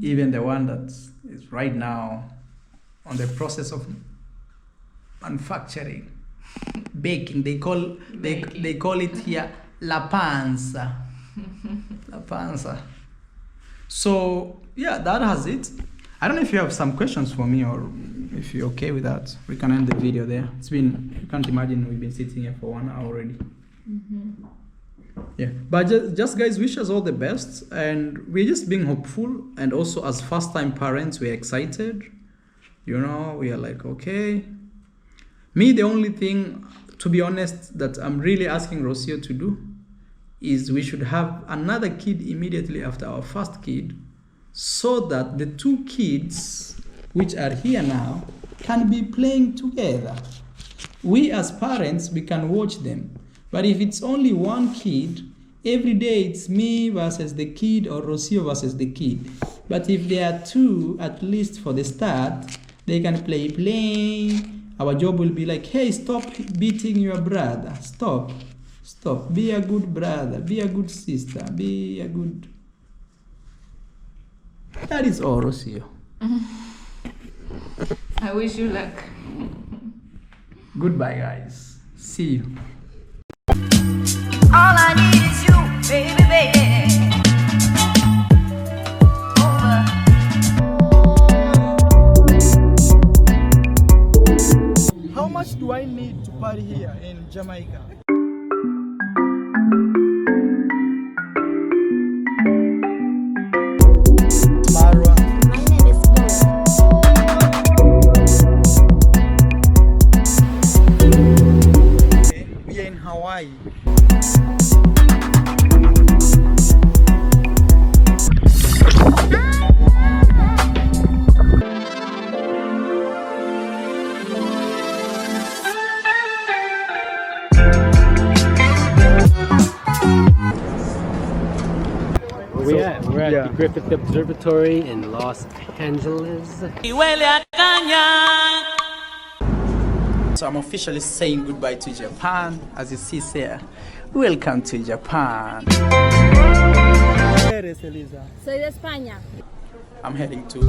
Even the one that is right now on the process of manufacturing, baking. They call it here la panza. La panza. So yeah, that has it. I don't know if you have some questions for me, or if you're okay with that. We can end the video there. You can't imagine we've been sitting here for 1 hour already. Yeah, but just guys, wish us all the best, and we're just being hopeful, and also as first-time parents, we're excited. You know, we are like, okay. Me, the only thing, to be honest, that I'm really asking Rosio to do is we should have another kid immediately after our first kid, so that the two kids which are here now can be playing together. We as parents, we can watch them. But if it's only one kid, every day it's me versus the kid, or Rosio versus the kid. But if there are two, at least for the start, they can play. Our job will be like, hey, stop beating your brother. Stop. Be a good brother. Be a good sister. Be a good... That is all, Rosio. I wish you luck. Goodbye, guys. See you. All I need is you, baby, baby. How much do I need to party here in Jamaica? Marwa. My name is We are in Hawaii. We're at the Griffith Observatory in Los Angeles. So I'm officially saying goodbye to Japan. As you see there, welcome to Japan. Soy de España. I'm heading to